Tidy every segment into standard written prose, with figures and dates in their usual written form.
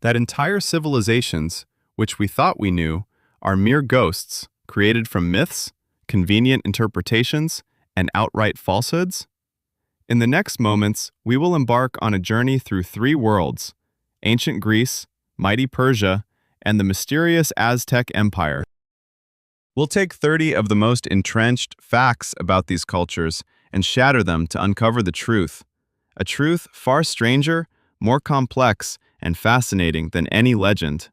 That entire civilizations, which we thought we knew, are mere ghosts created from myths, convenient interpretations, and outright falsehoods? In the next moments, we will embark on a journey through three worlds: ancient Greece, mighty Persia, and the mysterious Aztec Empire. We'll take 30 of the most entrenched facts about these cultures and shatter them to uncover the truth, a truth far stranger, more complex, and fascinating than any legend.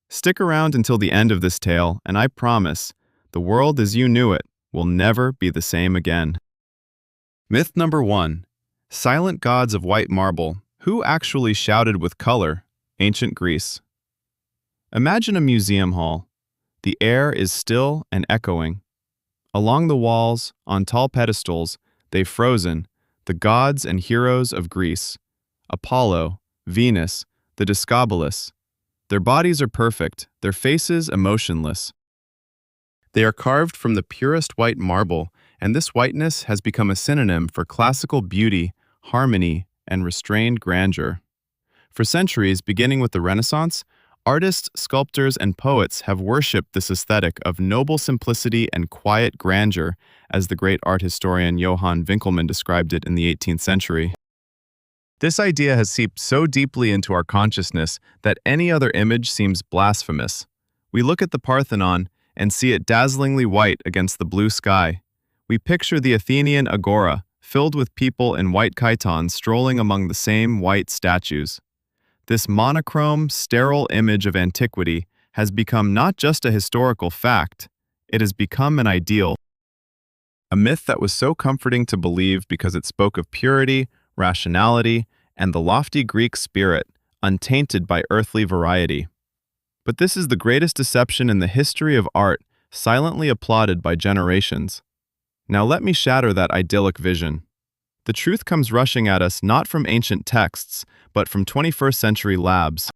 Stick around until the end of this tale, and I promise, the world as you knew it will never be the same again. Myth number 1. Silent gods of white marble. Who actually shouted with color? Ancient Greece. Imagine a museum hall. The air is still and echoing. Along the walls, on tall pedestals, they've frozen, the gods and heroes of Greece. Apollo, Venus, the Discobolus. Their bodies are perfect, their faces emotionless. They are carved from the purest white marble, and this whiteness has become a synonym for classical beauty, harmony, and restrained grandeur. For centuries, beginning with the Renaissance, artists, sculptors, and poets have worshipped this aesthetic of noble simplicity and quiet grandeur, as the great art historian Johann Winkelmann described it in the 18th century. This idea has seeped so deeply into our consciousness that any other image seems blasphemous. We look at the Parthenon and see it dazzlingly white against the blue sky. We picture the Athenian agora, filled with people in white chitons strolling among the same white statues. This monochrome, sterile image of antiquity has become not just a historical fact, it has become an ideal. A myth that was so comforting to believe because it spoke of purity, rationality, and the lofty Greek spirit, untainted by earthly variety. But this is the greatest deception in the history of art, silently applauded by generations. Now let me shatter that idyllic vision. The truth comes rushing at us not from ancient texts, but from 21st century labs.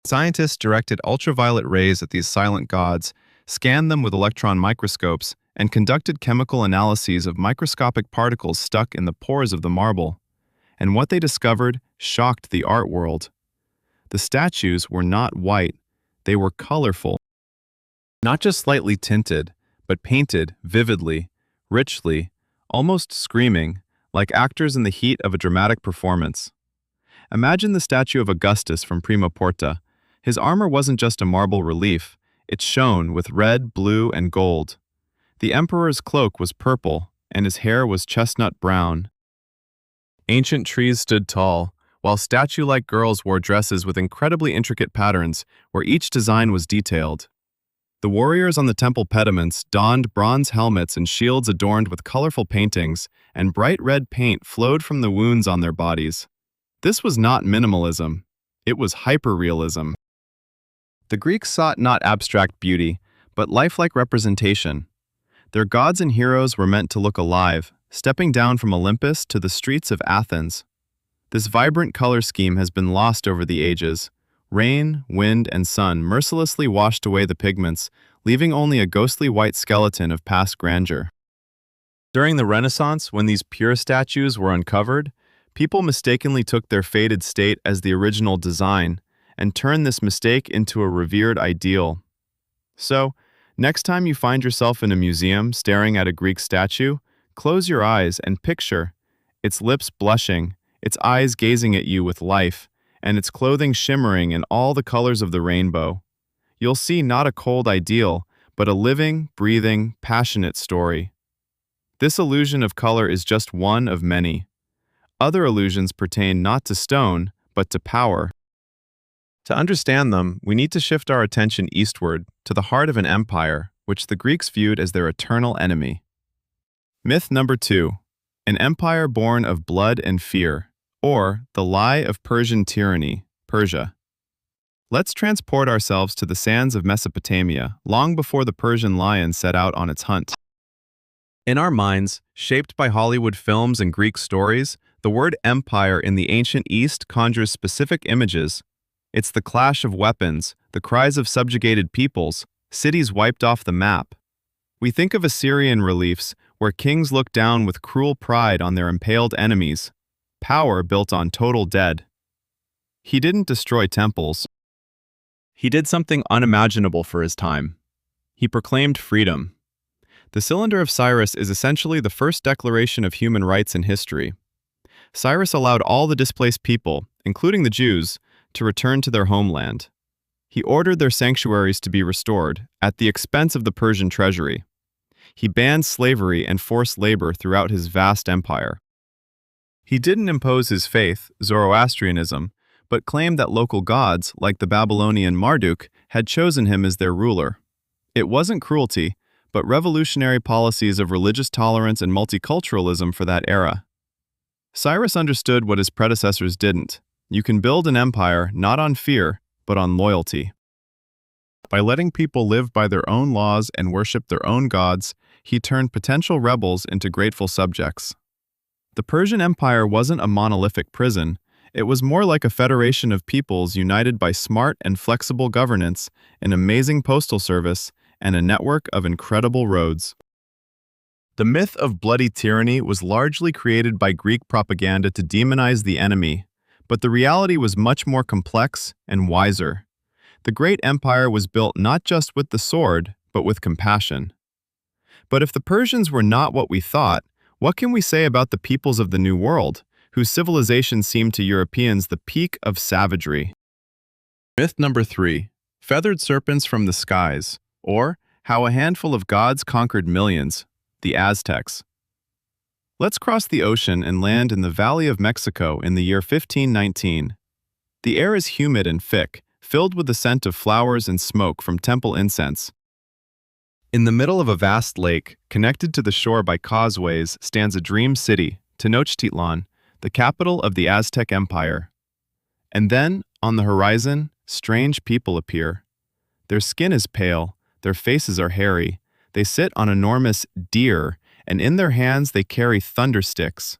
Scientists directed ultraviolet rays at these silent gods, scanned them with electron microscopes, and conducted chemical analyses of microscopic particles stuck in the pores of the marble. And what they discovered shocked the art world. The statues were not white, they were colorful. Not just slightly tinted, but painted vividly, richly, almost screaming, like actors in the heat of a dramatic performance. Imagine the statue of Augustus from Prima Porta. His armor wasn't just a marble relief, it shone with red, blue, and gold. The emperor's cloak was purple, and his hair was chestnut brown. Ancient trees stood tall, while statue-like girls wore dresses with incredibly intricate patterns, where each design was detailed. The warriors on the temple pediments donned bronze helmets and shields adorned with colorful paintings, and bright red paint flowed from the wounds on their bodies. This was not minimalism, it was hyperrealism. The Greeks sought not abstract beauty, but lifelike representation. Their gods and heroes were meant to look alive, stepping down from Olympus to the streets of Athens. This vibrant color scheme has been lost over the ages. Rain, wind, and sun mercilessly washed away the pigments, leaving only a ghostly white skeleton of past grandeur. During the Renaissance, when these pure statues were uncovered, people mistakenly took their faded state as the original design and turned this mistake into a revered ideal. So, next time you find yourself in a museum staring at a Greek statue, close your eyes and picture its lips blushing, its eyes gazing at you with life, and its clothing shimmering in all the colors of the rainbow. You'll see not a cold ideal, but a living, breathing, passionate story. This illusion of color is just one of many. Other illusions pertain not to stone, but to power. To understand them, we need to shift our attention eastward, to the heart of an empire, which the Greeks viewed as their eternal enemy. Myth number 2. An empire born of blood and fear, or the lie of Persian tyranny, Persia. Let's transport ourselves to the sands of Mesopotamia, long before the Persian lion set out on its hunt. In our minds, shaped by Hollywood films and Greek stories, the word empire in the ancient East conjures specific images. It's the clash of weapons, the cries of subjugated peoples, cities wiped off the map. We think of Assyrian reliefs, where kings look down with cruel pride on their impaled enemies, power built on total dead. He didn't destroy temples. He did something unimaginable for his time. He proclaimed freedom. The Cylinder of Cyrus is essentially the first declaration of human rights in history. Cyrus allowed all the displaced people, including the Jews, to return to their homeland. He ordered their sanctuaries to be restored, at the expense of the Persian treasury. He banned slavery and forced labor throughout his vast empire. He didn't impose his faith, Zoroastrianism, but claimed that local gods, like the Babylonian Marduk, had chosen him as their ruler. It wasn't cruelty, but revolutionary policies of religious tolerance and multiculturalism for that era. Cyrus understood what his predecessors didn't. You can build an empire not on fear, but on loyalty. By letting people live by their own laws and worship their own gods, he turned potential rebels into grateful subjects. The Persian Empire wasn't a monolithic prison. It was more like a federation of peoples united by smart and flexible governance, an amazing postal service, and a network of incredible roads. The myth of bloody tyranny was largely created by Greek propaganda to demonize the enemy, but the reality was much more complex and wiser. The great empire was built not just with the sword, but with compassion. But if the Persians were not what we thought, what can we say about the peoples of the New World, whose civilization seemed to Europeans the peak of savagery? Myth number 3. Feathered serpents from the skies, or how a handful of gods conquered millions, the Aztecs. Let's cross the ocean and land in the Valley of Mexico in the year 1519. The air is humid and thick, filled with the scent of flowers and smoke from temple incense. In the middle of a vast lake, connected to the shore by causeways, stands a dream city, Tenochtitlan, the capital of the Aztec Empire. And then, on the horizon, strange people appear. Their skin is pale, their faces are hairy, they sit on enormous deer, and in their hands they carry thundersticks.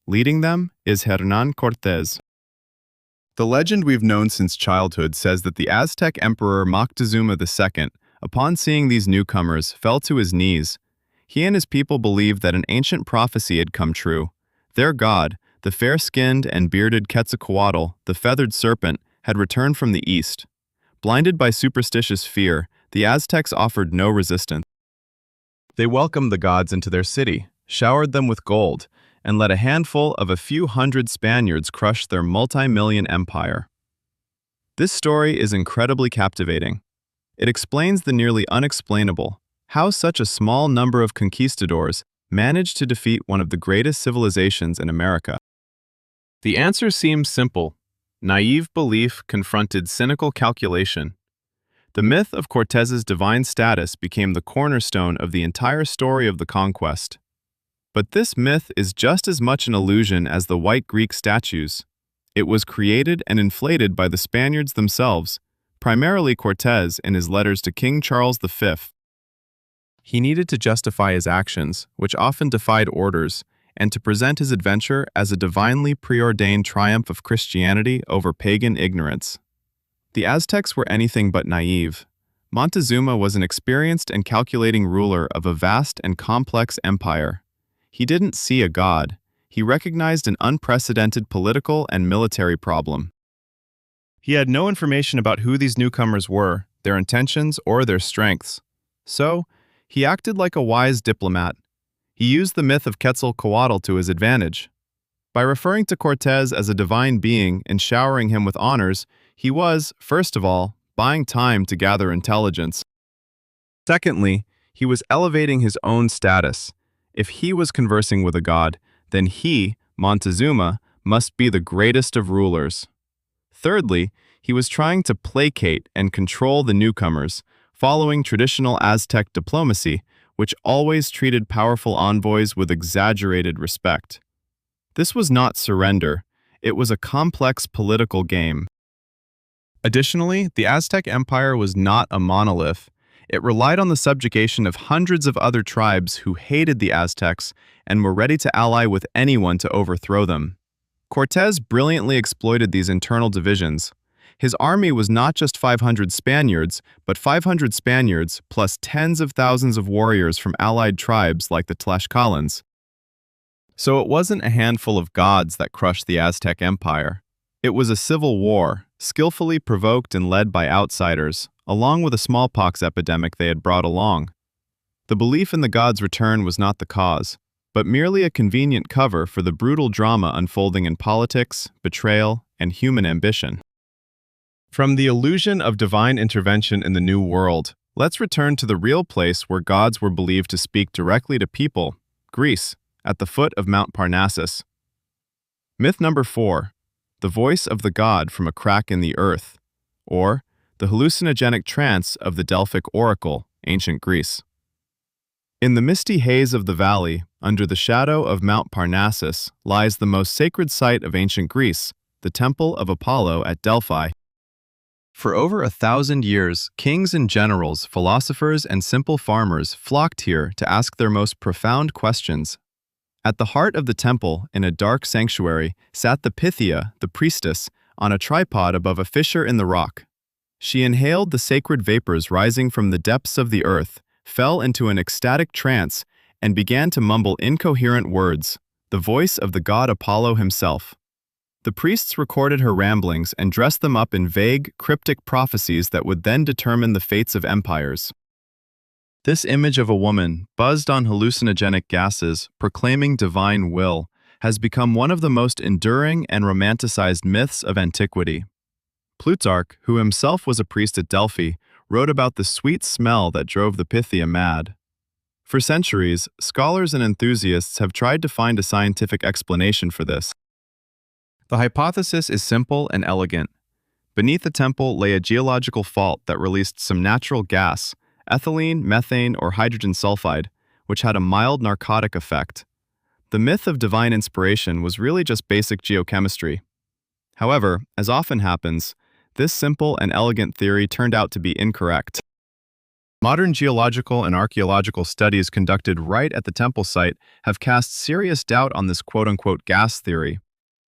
Leading them is Hernán Cortés. The legend we've known since childhood says that the Aztec Emperor Moctezuma II, upon seeing these newcomers, fell to his knees. He and his people believed that an ancient prophecy had come true. Their god, the fair-skinned and bearded Quetzalcoatl, the feathered serpent, had returned from the east. Blinded by superstitious fear, the Aztecs offered no resistance. They welcomed the gods into their city, showered them with gold, and let a handful of a few hundred Spaniards crush their multi-million empire. This story is incredibly captivating. It explains the nearly unexplainable, how such a small number of conquistadors managed to defeat one of the greatest civilizations in America. The answer seems simple. Naive belief confronted cynical calculation. The myth of Cortez's divine status became the cornerstone of the entire story of the conquest. But this myth is just as much an illusion as the white Greek statues. It was created and inflated by the Spaniards themselves, primarily Cortez in his letters to King Charles V. He needed to justify his actions, which often defied orders, and to present his adventure as a divinely preordained triumph of Christianity over pagan ignorance. The Aztecs were anything but naive. Montezuma was an experienced and calculating ruler of a vast and complex empire. He didn't see a god. He recognized an unprecedented political and military problem. He had no information about who these newcomers were, their intentions, or their strengths. So, he acted like a wise diplomat. He used the myth of Quetzalcoatl to his advantage. By referring to Cortez as a divine being and showering him with honors, he was, first of all, buying time to gather intelligence. Secondly, he was elevating his own status. If he was conversing with a god, then he, Montezuma, must be the greatest of rulers. Thirdly, he was trying to placate and control the newcomers, following traditional Aztec diplomacy, which always treated powerful envoys with exaggerated respect. This was not surrender. It was a complex political game. Additionally, the Aztec Empire was not a monolith. It relied on the subjugation of hundreds of other tribes who hated the Aztecs and were ready to ally with anyone to overthrow them. Cortez brilliantly exploited these internal divisions. His army was not just 500 Spaniards, but 500 Spaniards plus tens of thousands of warriors from allied tribes like the Tlaxcalans. So it wasn't a handful of gods that crushed the Aztec Empire. It was a civil war, skillfully provoked and led by outsiders, along with a smallpox epidemic they had brought along. The belief in the god's return was not the cause, but merely a convenient cover for the brutal drama unfolding in politics, betrayal, and human ambition. From the illusion of divine intervention in the New World, let's return to the real place where gods were believed to speak directly to people, Greece, at the foot of Mount Parnassus. Myth number 4. The voice of the god from a crack in the earth, or the hallucinogenic trance of the Delphic oracle, ancient Greece. In the misty haze of the valley, under the shadow of Mount Parnassus, lies the most sacred site of ancient Greece, the Temple of Apollo at Delphi. For over 1,000 years, kings and generals, philosophers, and simple farmers flocked here to ask their most profound questions. At the heart of the temple, in a dark sanctuary, sat the Pythia, the priestess, on a tripod above a fissure in the rock. She inhaled the sacred vapors rising from the depths of the earth, fell into an ecstatic trance, and began to mumble incoherent words, the voice of the god Apollo himself. The priests recorded her ramblings and dressed them up in vague, cryptic prophecies that would then determine the fates of empires. This image of a woman, buzzed on hallucinogenic gases, proclaiming divine will, has become one of the most enduring and romanticized myths of antiquity. Plutarch, who himself was a priest at Delphi, wrote about the sweet smell that drove the Pythia mad. For centuries, scholars and enthusiasts have tried to find a scientific explanation for this. The hypothesis is simple and elegant. Beneath the temple lay a geological fault that released some natural gas, ethylene, methane, or hydrogen sulfide, which had a mild narcotic effect. The myth of divine inspiration was really just basic geochemistry. However, as often happens, this simple and elegant theory turned out to be incorrect. Modern geological and archaeological studies conducted right at the temple site have cast serious doubt on this quote-unquote gas theory.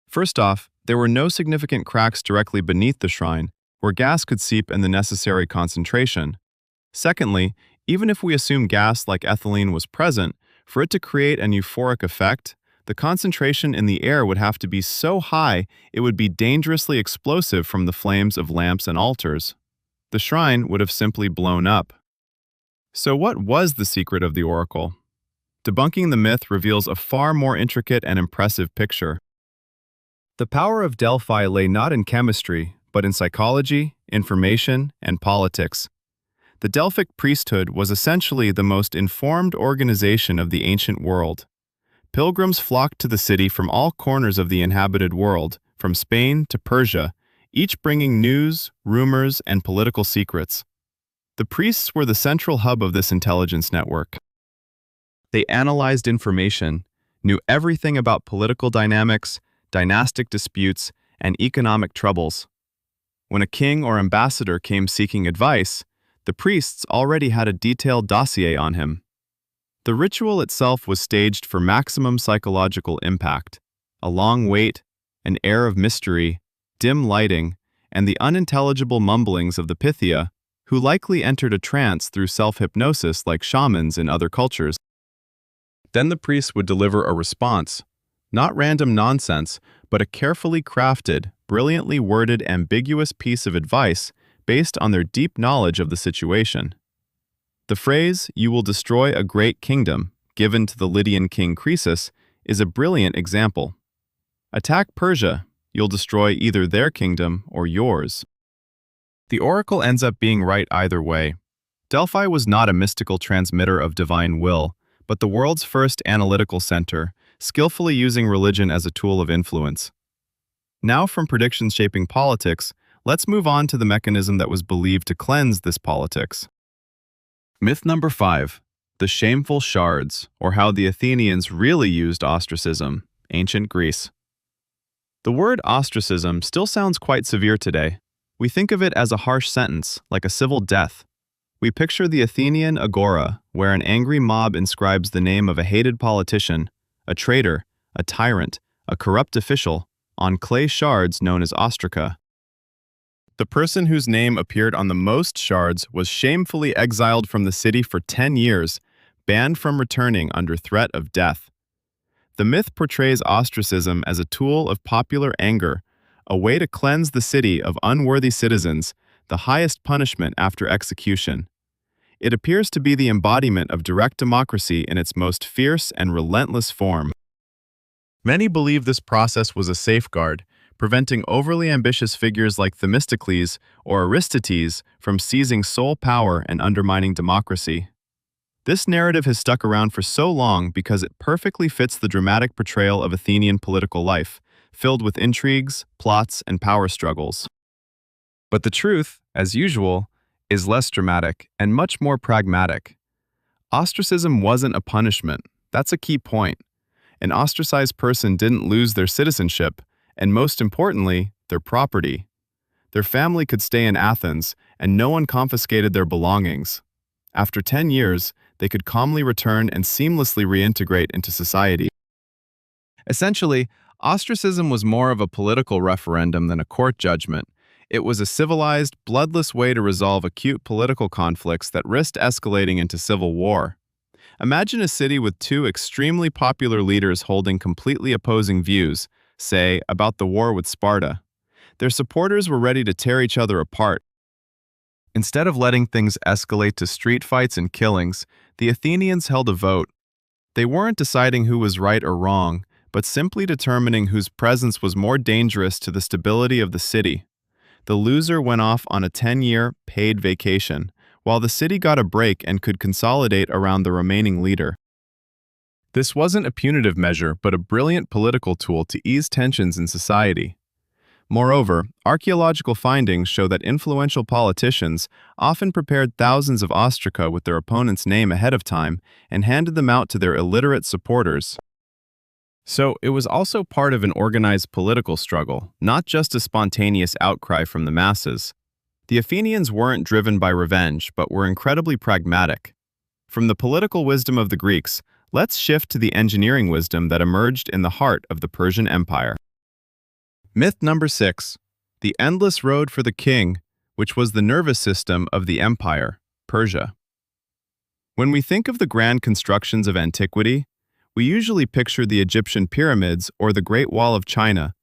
First off, there were no significant cracks directly beneath the shrine, where gas could seep in the necessary concentration. Secondly, even if we assume gas like ethylene was present, for it to create an euphoric effect, the concentration in the air would have to be so high it would be dangerously explosive from the flames of lamps and altars. The shrine would have simply blown up. So what was the secret of the oracle? Debunking the myth reveals a far more intricate and impressive picture. The power of Delphi lay not in chemistry, but in psychology, information, and politics. The Delphic priesthood was essentially the most informed organization of the ancient world. Pilgrims flocked to the city from all corners of the inhabited world, from Spain to Persia, each bringing news, rumors, and political secrets. The priests were the central hub of this intelligence network. They analyzed information, knew everything about political dynamics, dynastic disputes, and economic troubles. When a king or ambassador came seeking advice, the priests already had a detailed dossier on him. The ritual itself was staged for maximum psychological impact. A long wait, an air of mystery, dim lighting, and the unintelligible mumblings of the Pythia, who likely entered a trance through self-hypnosis like shamans in other cultures. Then the priests would deliver a response, not random nonsense, but a carefully crafted, brilliantly worded, ambiguous piece of advice based on their deep knowledge of the situation. The phrase, "You will destroy a great kingdom," given to the Lydian king Croesus, is a brilliant example. Attack Persia, you'll destroy either their kingdom or yours. The oracle ends up being right either way. Delphi was not a mystical transmitter of divine will, but the world's first analytical center, skillfully using religion as a tool of influence. Now from predictions shaping politics, let's move on to the mechanism that was believed to cleanse this politics. Myth number 5. The shameful shards, or how the Athenians really used ostracism, ancient Greece. The word ostracism still sounds quite severe today. We think of it as a harsh sentence, like a civil death. We picture the Athenian agora, where an angry mob inscribes the name of a hated politician, a traitor, a tyrant, a corrupt official, on clay shards known as ostraca. The person whose name appeared on the most shards was shamefully exiled from the city for 10 years, banned from returning under threat of death. The myth portrays ostracism as a tool of popular anger, a way to cleanse the city of unworthy citizens, the highest punishment after execution. It appears to be the embodiment of direct democracy in its most fierce and relentless form. Many believe this process was a safeguard, preventing overly ambitious figures like Themistocles or Aristides from seizing sole power and undermining democracy. This narrative has stuck around for so long because it perfectly fits the dramatic portrayal of Athenian political life, filled with intrigues, plots, and power struggles. But the truth, as usual, is less dramatic and much more pragmatic. Ostracism wasn't a punishment. That's a key point. An ostracized person didn't lose their citizenship, and most importantly, their property. Their family could stay in Athens, and no one confiscated their belongings. After 10 years, they could calmly return and seamlessly reintegrate into society. Essentially, ostracism was more of a political referendum than a court judgment. It was a civilized, bloodless way to resolve acute political conflicts that risked escalating into civil war. Imagine a city with two extremely popular leaders holding completely opposing views, say, about the war with Sparta. Their supporters were ready to tear each other apart. Instead of letting things escalate to street fights and killings, the Athenians held a vote. They weren't deciding who was right or wrong, but simply determining whose presence was more dangerous to the stability of the city. The loser went off on a 10-year paid vacation, while the city got a break and could consolidate around the remaining leader. This wasn't a punitive measure, but a brilliant political tool to ease tensions in society. Moreover, archaeological findings show that influential politicians often prepared thousands of ostraca with their opponent's name ahead of time and handed them out to their illiterate supporters. So it was also part of an organized political struggle, not just a spontaneous outcry from the masses. The Athenians weren't driven by revenge, but were incredibly pragmatic. From the political wisdom of the Greeks, let's shift to the engineering wisdom that emerged in the heart of the Persian Empire. Myth number 6. The endless road for the king, which was the nervous system of the empire, Persia. When we think of the grand constructions of antiquity, we usually picture the Egyptian pyramids or the Great Wall of China,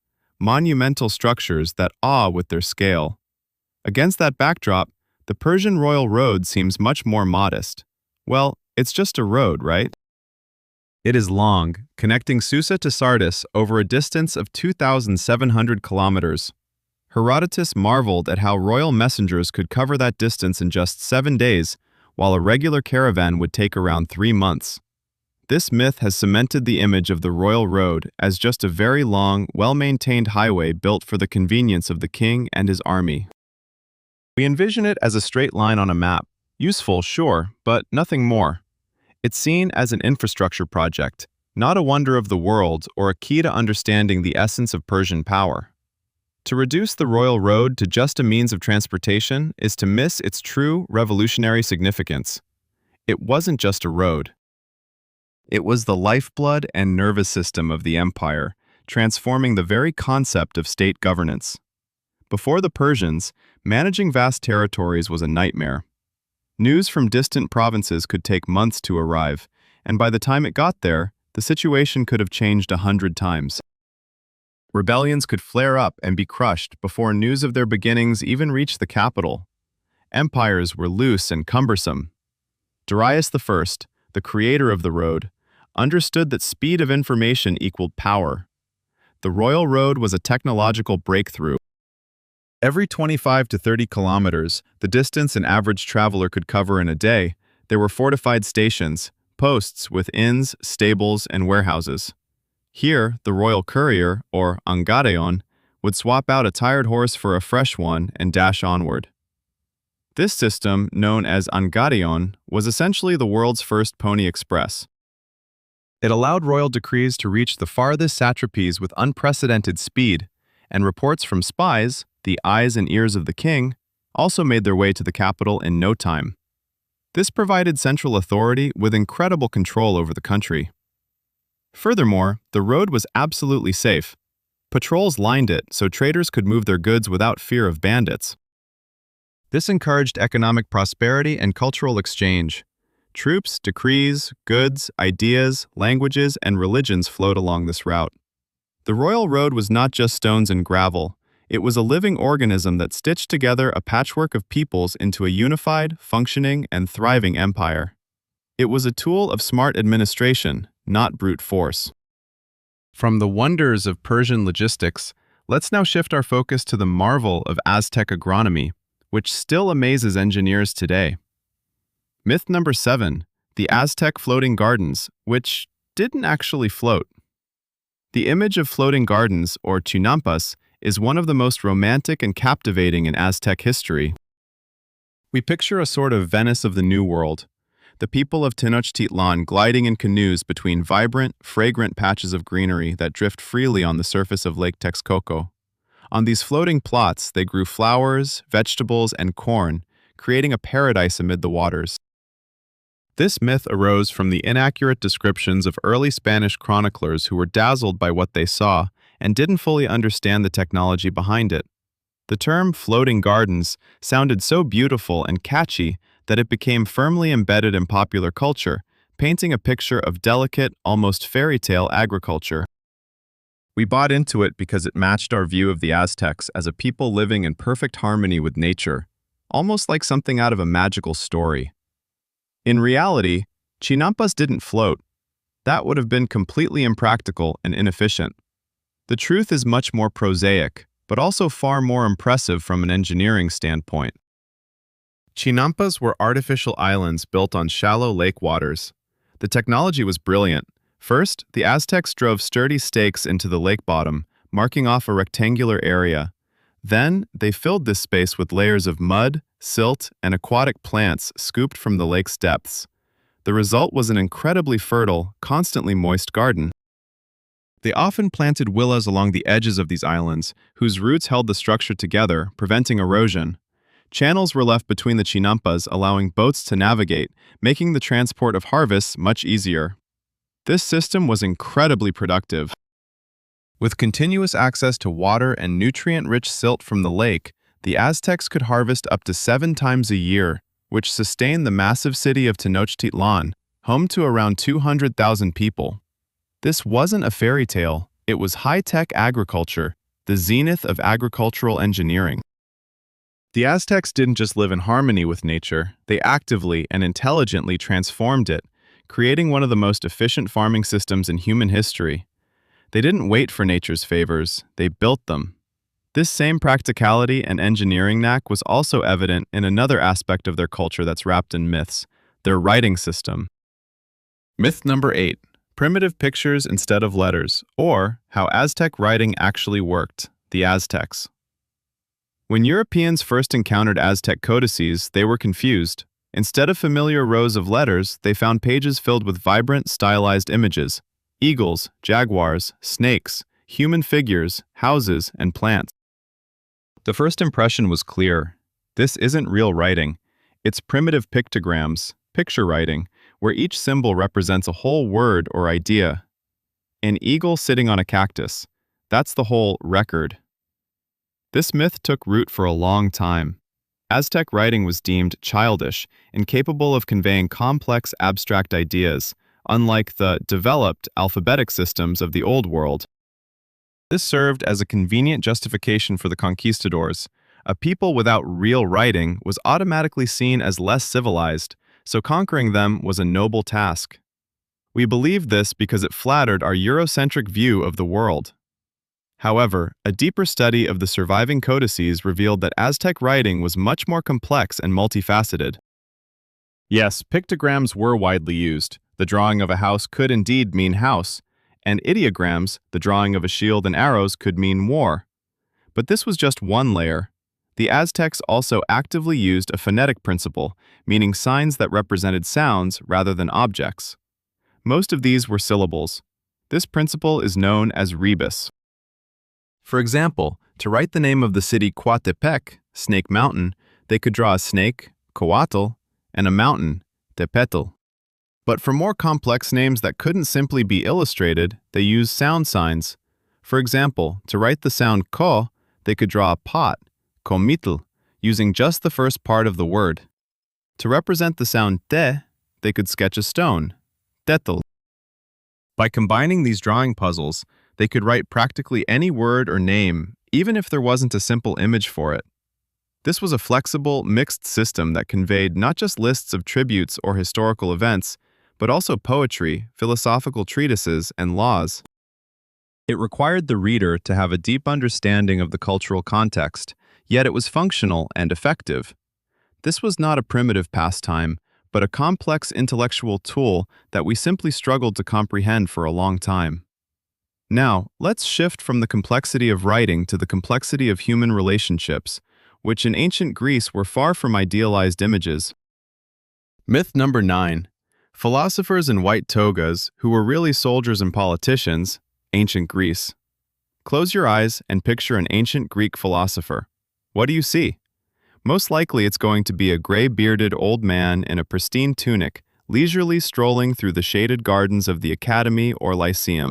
monumental structures that awe with their scale. Against that backdrop, the Persian royal road seems much more modest. Well, it's just a road, right? It is long, connecting Susa to Sardis over a distance of 2,700 kilometers. Herodotus marveled at how royal messengers could cover that distance in just 7 days, while a regular caravan would take around 3 months. This myth has cemented the image of the royal road as just a very long, well-maintained highway built for the convenience of the king and his army. We envision it as a straight line on a map. Useful, sure, but nothing more. It's seen as an infrastructure project, not a wonder of the world or a key to understanding the essence of Persian power. To reduce the royal road to just a means of transportation is to miss its true revolutionary significance. It wasn't just a road. It was the lifeblood and nervous system of the empire, transforming the very concept of state governance. Before the Persians, managing vast territories was a nightmare. News from distant provinces could take months to arrive, and by the time it got there, the situation could have changed 100 times. Rebellions could flare up and be crushed before news of their beginnings even reached the capital. Empires were loose and cumbersome. Darius I, the creator of the road, understood that speed of information equaled power. The royal road was a technological breakthrough. Every 25 to 30 kilometers, the distance an average traveler could cover in a day, there were fortified stations, posts with inns, stables, and warehouses. Here, the royal courier, or angareon, would swap out a tired horse for a fresh one and dash onward. This system, known as angareon, was essentially the world's first pony express. It allowed royal decrees to reach the farthest satrapies with unprecedented speed, and reports from spies, the eyes and ears of the king, also made their way to the capital in no time. This provided central authority with incredible control over the country. Furthermore, the road was absolutely safe. Patrols lined it so traders could move their goods without fear of bandits. This encouraged economic prosperity and cultural exchange. Troops, decrees, goods, ideas, languages, and religions flowed along this route. The royal road was not just stones and gravel. It was a living organism that stitched together a patchwork of peoples into a unified, functioning, and thriving empire. It was a tool of smart administration, not brute force. From the wonders of Persian logistics, let's now shift our focus to the marvel of Aztec agronomy, which still amazes engineers today. Myth number 7, the Aztec floating gardens, which didn't actually float. The image of floating gardens, or chinampas, is one of the most romantic and captivating in Aztec history. We picture a sort of Venice of the New World, the people of Tenochtitlan gliding in canoes between vibrant, fragrant patches of greenery that drift freely on the surface of Lake Texcoco. On these floating plots, they grew flowers, vegetables, and corn, creating a paradise amid the waters. This myth arose from the inaccurate descriptions of early Spanish chroniclers who were dazzled by what they saw and didn't fully understand the technology behind it. The term floating gardens sounded so beautiful and catchy that it became firmly embedded in popular culture, painting a picture of delicate, almost fairy tale agriculture. We bought into it because it matched our view of the Aztecs as a people living in perfect harmony with nature, almost like something out of a magical story. In reality, chinampas didn't float. That would have been completely impractical and inefficient. The truth is much more prosaic, but also far more impressive from an engineering standpoint. Chinampas were artificial islands built on shallow lake waters. The technology was brilliant. First, the Aztecs drove sturdy stakes into the lake bottom, marking off a rectangular area. Then, they filled this space with layers of mud, silt, and aquatic plants scooped from the lake's depths. The result was an incredibly fertile, constantly moist garden. They often planted willows along the edges of these islands, whose roots held the structure together, preventing erosion. Channels were left between the chinampas, allowing boats to navigate, making the transport of harvests much easier. This system was incredibly productive. With continuous access to water and nutrient-rich silt from the lake, the Aztecs could harvest up to 7 times a year, which sustained the massive city of Tenochtitlan, home to around 200,000 people. This wasn't a fairy tale, it was high-tech agriculture, the zenith of agricultural engineering. The Aztecs didn't just live in harmony with nature, they actively and intelligently transformed it, creating one of the most efficient farming systems in human history. They didn't wait for nature's favors, they built them. This same practicality and engineering knack was also evident in another aspect of their culture that's wrapped in myths, their writing system. Myth number 8. Primitive pictures instead of letters, or how Aztec writing actually worked, the Aztecs. When Europeans first encountered Aztec codices, they were confused. Instead of familiar rows of letters, they found pages filled with vibrant, stylized images: eagles, jaguars, snakes, human figures, houses, and plants. The first impression was clear. This isn't real writing. It's primitive pictograms, picture writing, where each symbol represents a whole word or idea. An eagle sitting on a cactus. That's the whole record. This myth took root for a long time. Aztec writing was deemed childish, incapable of conveying complex, abstract ideas, unlike the developed alphabetic systems of the Old World. This served as a convenient justification for the conquistadors. A people without real writing was automatically seen as less civilized, so conquering them was a noble task. We believed this because it flattered our Eurocentric view of the world. However, a deeper study of the surviving codices revealed that Aztec writing was much more complex and multifaceted. Yes, pictograms were widely used. The drawing of a house could indeed mean house, and ideograms, the drawing of a shield and arrows, could mean war. But this was just one layer. The Aztecs also actively used a phonetic principle, meaning signs that represented sounds rather than objects. Most of these were syllables. This principle is known as rebus. For example, to write the name of the city Coatepec, Snake Mountain, they could draw a snake, Coatl, and a mountain, Tepetl. But for more complex names that couldn't simply be illustrated, they used sound signs. For example, to write the sound ko, they could draw a pot, Comitl, using just the first part of the word. To represent the sound te, they could sketch a stone, Tetl. By combining these drawing puzzles, they could write practically any word or name, even if there wasn't a simple image for it. This was a flexible, mixed system that conveyed not just lists of tributes or historical events, but also poetry, philosophical treatises, and laws. It required the reader to have a deep understanding of the cultural context, yet it was functional and effective. This was not a primitive pastime, but a complex intellectual tool that we simply struggled to comprehend for a long time. Now, let's shift from the complexity of writing to the complexity of human relationships, which in ancient Greece were far from idealized images. Myth number 9. Philosophers in white togas, who were really soldiers and politicians, ancient Greece. Close your eyes and picture an ancient Greek philosopher. What do you see? Most likely it's going to be a gray-bearded old man in a pristine tunic, leisurely strolling through the shaded gardens of the academy or lyceum.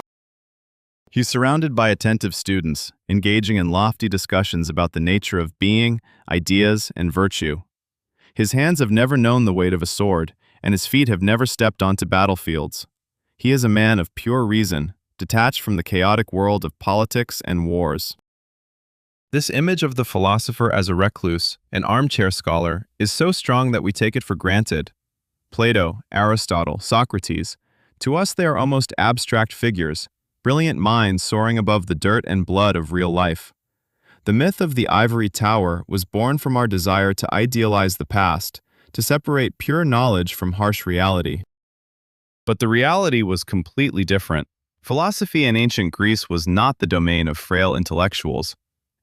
He's surrounded by attentive students, engaging in lofty discussions about the nature of being, ideas, and virtue. His hands have never known the weight of a sword, and his feet have never stepped onto battlefields. He is a man of pure reason, detached from the chaotic world of politics and wars. This image of the philosopher as a recluse, an armchair scholar, is so strong that we take it for granted. Plato, Aristotle, Socrates, to us they are almost abstract figures, brilliant minds soaring above the dirt and blood of real life. The myth of the ivory tower was born from our desire to idealize the past, to separate pure knowledge from harsh reality. But the reality was completely different. Philosophy in ancient Greece was not the domain of frail intellectuals.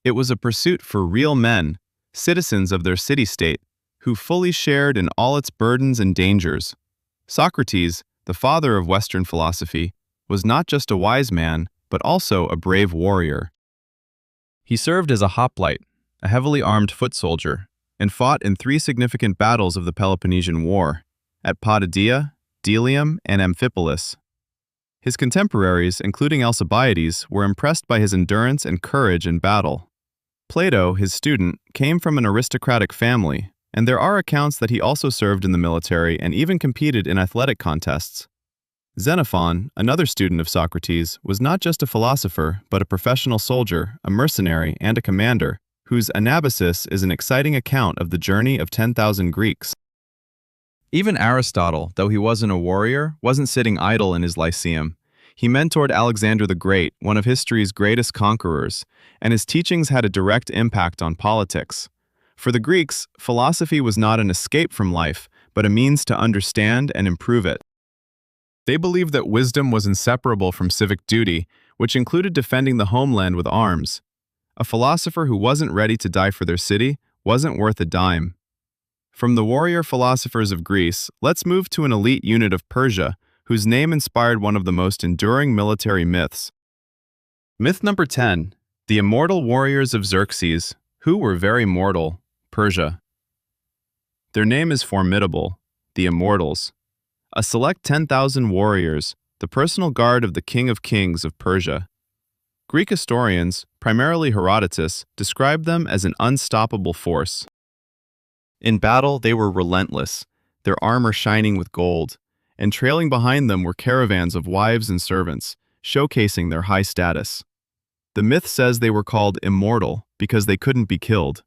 It was a pursuit for real men, citizens of their city-state, who fully shared in all its burdens and dangers. Socrates, the father of Western philosophy, was not just a wise man, but also a brave warrior. He served as a hoplite, a heavily armed foot soldier, and fought in 3 significant battles of the Peloponnesian War, at Potidaea, Delium, and Amphipolis. His contemporaries, including Alcibiades, were impressed by his endurance and courage in battle. Plato, his student, came from an aristocratic family, and there are accounts that he also served in the military and even competed in athletic contests. Xenophon, another student of Socrates, was not just a philosopher, but a professional soldier, a mercenary, and a commander, whose Anabasis is an exciting account of the journey of 10,000 Greeks. Even Aristotle, though he wasn't a warrior, wasn't sitting idle in his lyceum. He mentored Alexander the Great, one of history's greatest conquerors, and his teachings had a direct impact on politics. For the Greeks, philosophy was not an escape from life, but a means to understand and improve it. They believed that wisdom was inseparable from civic duty, which included defending the homeland with arms. A philosopher who wasn't ready to die for their city wasn't worth a dime. From the warrior philosophers of Greece, let's move to an elite unit of Persia, whose name inspired one of the most enduring military myths. Myth number 10. The immortal warriors of Xerxes, who were very mortal, Persia. Their name is formidable, the Immortals. A select 10,000 warriors, the personal guard of the King of Kings of Persia. Greek historians, primarily Herodotus, describe them as an unstoppable force. In battle, they were relentless, their armor shining with gold, and trailing behind them were caravans of wives and servants, showcasing their high status. The myth says they were called immortal because they couldn't be killed,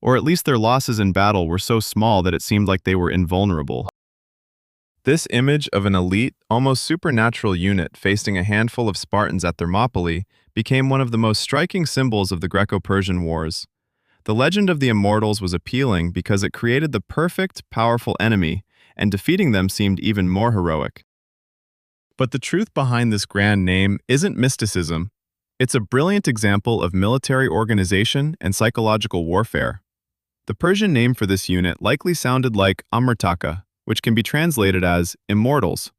or at least their losses in battle were so small that it seemed like they were invulnerable. This image of an elite, almost supernatural unit facing a handful of Spartans at Thermopylae became one of the most striking symbols of the Greco-Persian Wars. The legend of the Immortals was appealing because it created the perfect, powerful enemy, and defeating them seemed even more heroic. But the truth behind this grand name isn't mysticism. It's a brilliant example of military organization and psychological warfare. The Persian name for this unit likely sounded like Amrtaka, which can be translated as immortals.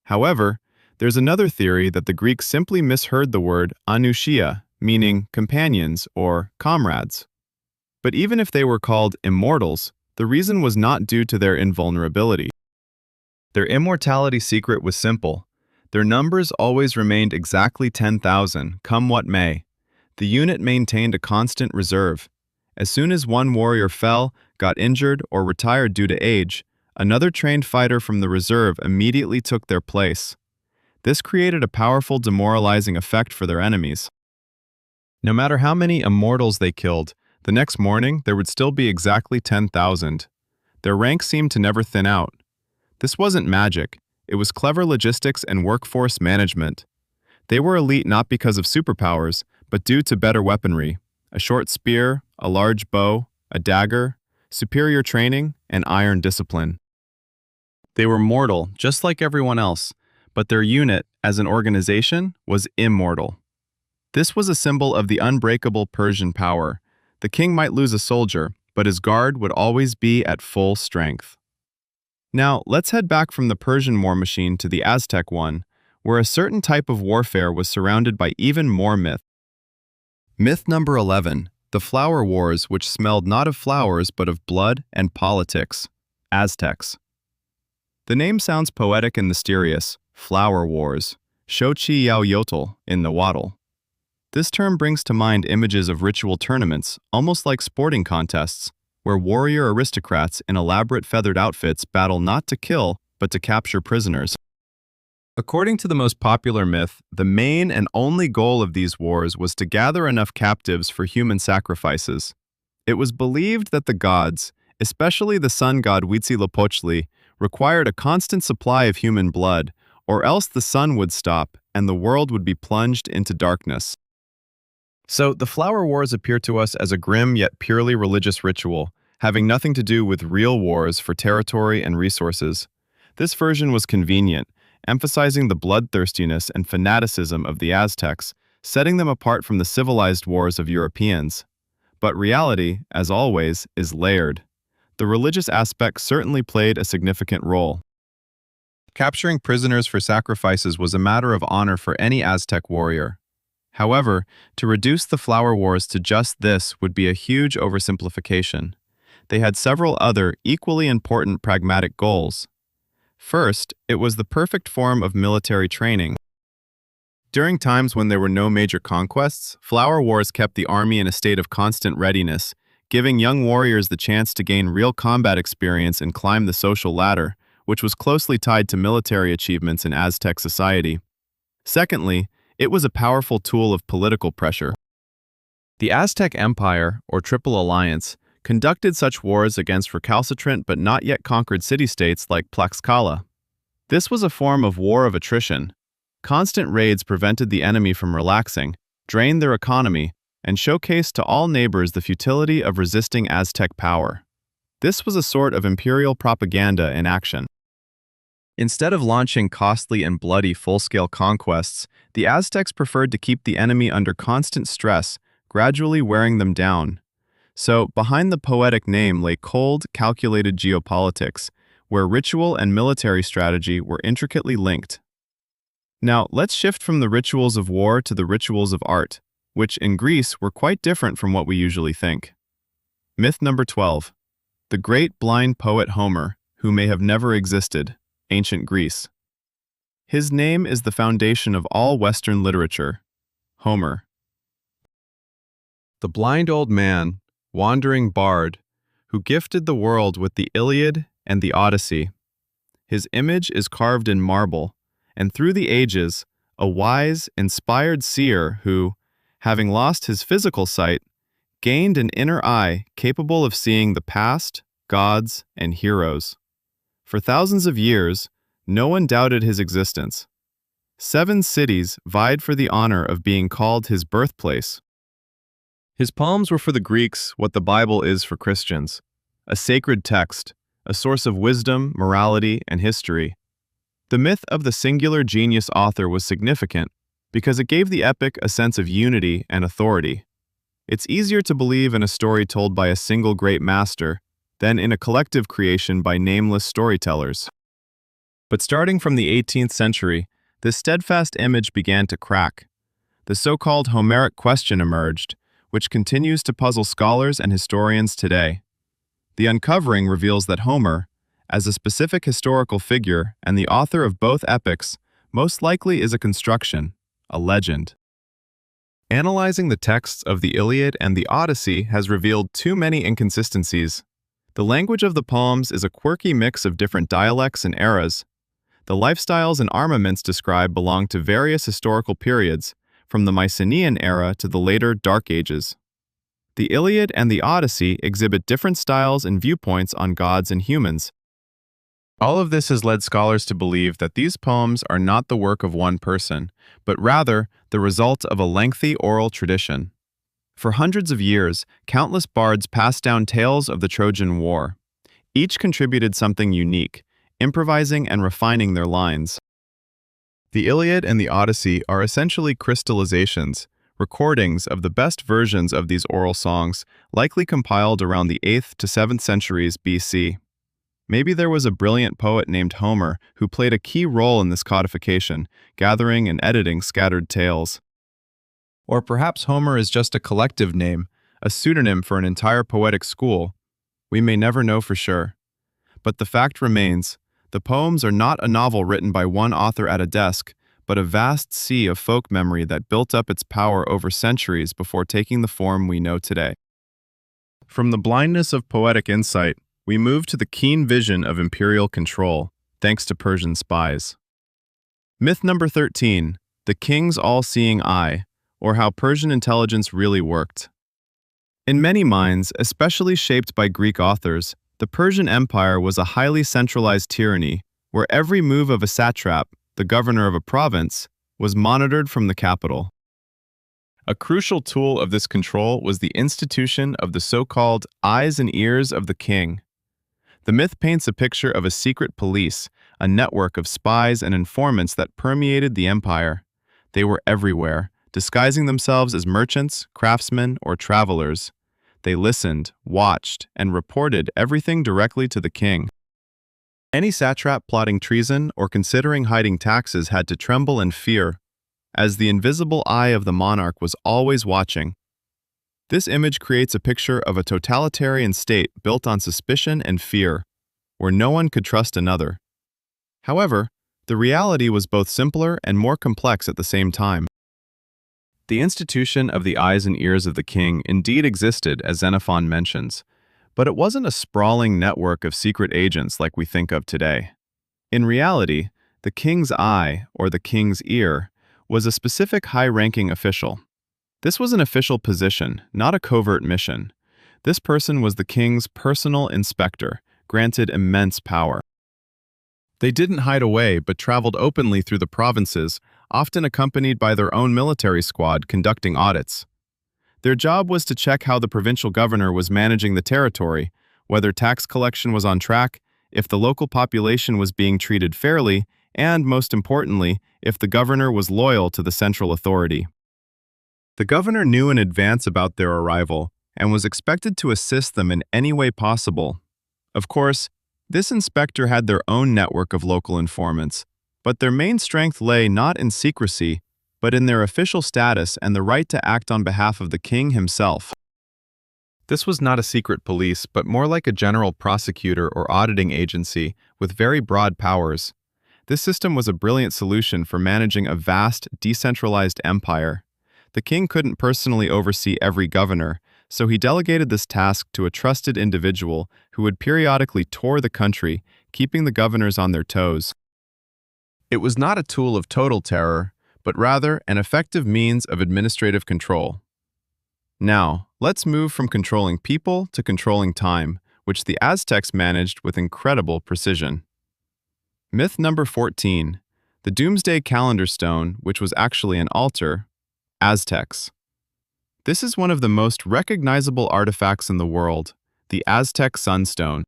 However, there's another theory that the Greeks simply misheard the word anushia, meaning companions or comrades. But even if they were called immortals, the reason was not due to their invulnerability. Their immortality secret was simple. Their numbers always remained exactly 10,000, come what may. The unit maintained a constant reserve. As soon as one warrior fell, got injured, or retired due to age, another trained fighter from the reserve immediately took their place. This created a powerful demoralizing effect for their enemies. No matter how many immortals they killed, the next morning there would still be exactly 10,000. Their ranks seemed to never thin out. This wasn't magic, it was clever logistics and workforce management. They were elite not because of superpowers, but due to better weaponry: a short spear, a large bow, a dagger, superior training, and iron discipline. They were mortal, just like everyone else, but their unit, as an organization, was immortal. This was a symbol of the unbreakable Persian power. The king might lose a soldier, but his guard would always be at full strength. Now, let's head back from the Persian war machine to the Aztec one, where a certain type of warfare was surrounded by even more myth. Myth number 11, the Flower Wars, which smelled not of flowers but of blood and politics. Aztecs. The name sounds poetic and mysterious, Flower Wars, Shochi Yao Yotl in the Waddle. This term brings to mind images of ritual tournaments, almost like sporting contests, where warrior aristocrats in elaborate feathered outfits battle not to kill, but to capture prisoners. According to the most popular myth, the main and only goal of these wars was to gather enough captives for human sacrifices. It was believed that the gods, especially the sun god Huitzilopochtli, required a constant supply of human blood, or else the sun would stop and the world would be plunged into darkness. So, the Flower Wars appear to us as a grim yet purely religious ritual, having nothing to do with real wars for territory and resources. This version was convenient, emphasizing the bloodthirstiness and fanaticism of the Aztecs, setting them apart from the civilized wars of Europeans. But reality, as always, is layered. The religious aspect certainly played a significant role. Capturing prisoners for sacrifices was a matter of honor for any Aztec warrior. However, to reduce the Flower Wars to just this would be a huge oversimplification. They had several other, equally important pragmatic goals. First, it was the perfect form of military training. During times when there were no major conquests, Flower Wars kept the army in a state of constant readiness, giving young warriors the chance to gain real combat experience and climb the social ladder, which was closely tied to military achievements in Aztec society. Secondly, it was a powerful tool of political pressure. The Aztec Empire, or Triple Alliance, conducted such wars against recalcitrant but not yet conquered city-states like Tlaxcala. This was a form of war of attrition. Constant raids prevented the enemy from relaxing, drained their economy, and showcased to all neighbors the futility of resisting Aztec power. This was a sort of imperial propaganda in action. Instead of launching costly and bloody full-scale conquests, the Aztecs preferred to keep the enemy under constant stress, gradually wearing them down. So, behind the poetic name lay cold, calculated geopolitics, where ritual and military strategy were intricately linked. Now, let's shift from the rituals of war to the rituals of art, which in Greece were quite different from what we usually think. Myth number 12. The great blind poet Homer, who may have never existed. Ancient Greece. His name is the foundation of all Western literature. Homer. The blind old man, wandering bard, who gifted the world with the Iliad and the Odyssey. His image is carved in marble, and through the ages, a wise, inspired seer who, having lost his physical sight, gained an inner eye capable of seeing the past, gods, and heroes. For thousands of years, no one doubted his existence. 7 cities vied for the honor of being called his birthplace. His poems were for the Greeks what the Bible is for Christians, a sacred text, a source of wisdom, morality, and history. The myth of the singular genius author was significant because it gave the epic a sense of unity and authority. It's easier to believe in a story told by a single great master than in a collective creation by nameless storytellers. But starting from the 18th century, this steadfast image began to crack. The so-called Homeric question emerged, which continues to puzzle scholars and historians today. The uncovering reveals that Homer, as a specific historical figure and the author of both epics, most likely is a construction, a legend. Analyzing the texts of the Iliad and the Odyssey has revealed too many inconsistencies. The language of the poems is a quirky mix of different dialects and eras. The lifestyles and armaments described belong to various historical periods, from the Mycenaean era to the later Dark Ages. The Iliad and the Odyssey exhibit different styles and viewpoints on gods and humans. All of this has led scholars to believe that these poems are not the work of one person, but rather the result of a lengthy oral tradition. For hundreds of years, countless bards passed down tales of the Trojan War. Each contributed something unique, improvising and refining their lines. The Iliad and the Odyssey are essentially crystallizations, recordings of the best versions of these oral songs, likely compiled around the 8th to 7th centuries BC. Maybe there was a brilliant poet named Homer who played a key role in this codification, gathering and editing scattered tales. Or perhaps Homer is just a collective name, a pseudonym for an entire poetic school. We may never know for sure. But the fact remains, the poems are not a novel written by one author at a desk, but a vast sea of folk memory that built up its power over centuries before taking the form we know today. From the blindness of poetic insight, we move to the keen vision of imperial control, thanks to Persian spies. Myth number 13, the king's all-seeing eye, or how Persian intelligence really worked. In many minds, especially shaped by Greek authors, the Persian Empire was a highly centralized tyranny, where every move of a satrap, the governor of a province, was monitored from the capital. A crucial tool of this control was the institution of the so-called eyes and ears of the king. The myth paints a picture of a secret police, a network of spies and informants that permeated the empire. They were everywhere, disguising themselves as merchants, craftsmen, or travelers. They listened, watched, and reported everything directly to the king. Any satrap plotting treason or considering hiding taxes had to tremble in fear, as the invisible eye of the monarch was always watching. This image creates a picture of a totalitarian state built on suspicion and fear, where no one could trust another. However, the reality was both simpler and more complex at the same time. The institution of the eyes and ears of the king indeed existed, as Xenophon mentions, but it wasn't a sprawling network of secret agents like we think of today. In reality, the king's eye, or the king's ear, was a specific high-ranking official. This was an official position, not a covert mission. This person was the king's personal inspector, granted immense power. They didn't hide away but traveled openly through the provinces, often accompanied by their own military squad conducting audits. Their job was to check how the provincial governor was managing the territory, whether tax collection was on track, if the local population was being treated fairly, and, most importantly, if the governor was loyal to the central authority. The governor knew in advance about their arrival and was expected to assist them in any way possible. Of course, this inspector had their own network of local informants, but their main strength lay not in secrecy, but in their official status and the right to act on behalf of the king himself. This was not a secret police, but more like a general prosecutor or auditing agency with very broad powers. This system was a brilliant solution for managing a vast, decentralized empire. The king couldn't personally oversee every governor, so he delegated this task to a trusted individual who would periodically tour the country, keeping the governors on their toes. It was not a tool of total terror, but rather an effective means of administrative control. Now, let's move from controlling people to controlling time, which the Aztecs managed with incredible precision. Myth number 14, the Doomsday Calendar Stone, which was actually an altar. Aztecs. This is one of the most recognizable artifacts in the world, the Aztec Sunstone.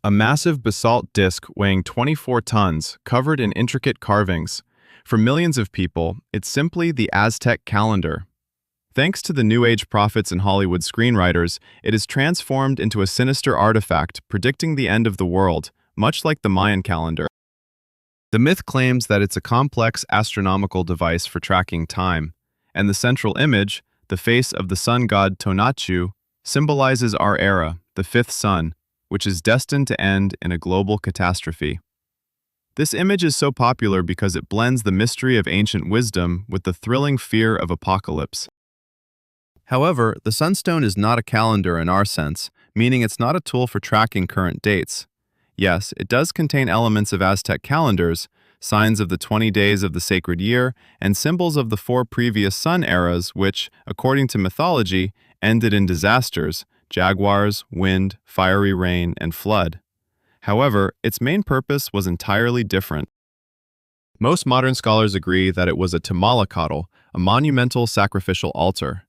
A massive basalt disc weighing 24 tons, covered in intricate carvings. For millions of people, it's simply the Aztec calendar. Thanks to the New Age prophets and Hollywood screenwriters, it is transformed into a sinister artifact predicting the end of the world, much like the Mayan calendar. The myth claims that it's a complex astronomical device for tracking time, and the central image, the face of the sun god Tonatiuh, symbolizes our era, the fifth sun, which is destined to end in a global catastrophe. This image is so popular because it blends the mystery of ancient wisdom with the thrilling fear of apocalypse. However, the sunstone is not a calendar in our sense, meaning it's not a tool for tracking current dates. Yes, it does contain elements of Aztec calendars, signs of the 20 days of the sacred year, and symbols of the 4 previous sun eras which, according to mythology, ended in disasters: jaguars, wind, fiery rain, and flood. However, its main purpose was entirely different. Most modern scholars agree that it was a temalakatl, a monumental sacrificial altar.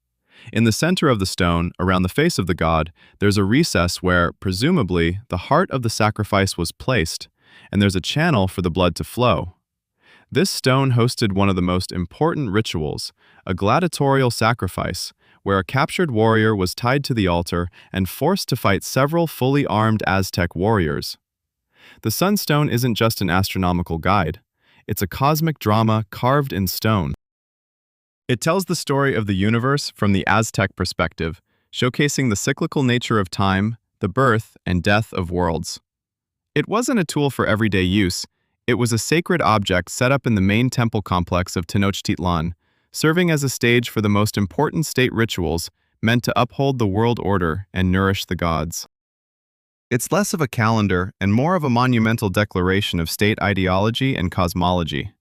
In the center of the stone, around the face of the god, there's a recess where, presumably, the heart of the sacrifice was placed, and there's a channel for the blood to flow. This stone hosted one of the most important rituals, a gladiatorial sacrifice, where a captured warrior was tied to the altar and forced to fight several fully armed Aztec warriors. The sunstone isn't just an astronomical guide. It's a cosmic drama carved in stone. It tells the story of the universe from the Aztec perspective, showcasing the cyclical nature of time, the birth and death of worlds. It wasn't a tool for everyday use. It was a sacred object set up in the main temple complex of Tenochtitlan, serving as a stage for the most important state rituals meant to uphold the world order and nourish the gods. It's less of a calendar and more of a monumental declaration of state ideology and cosmology.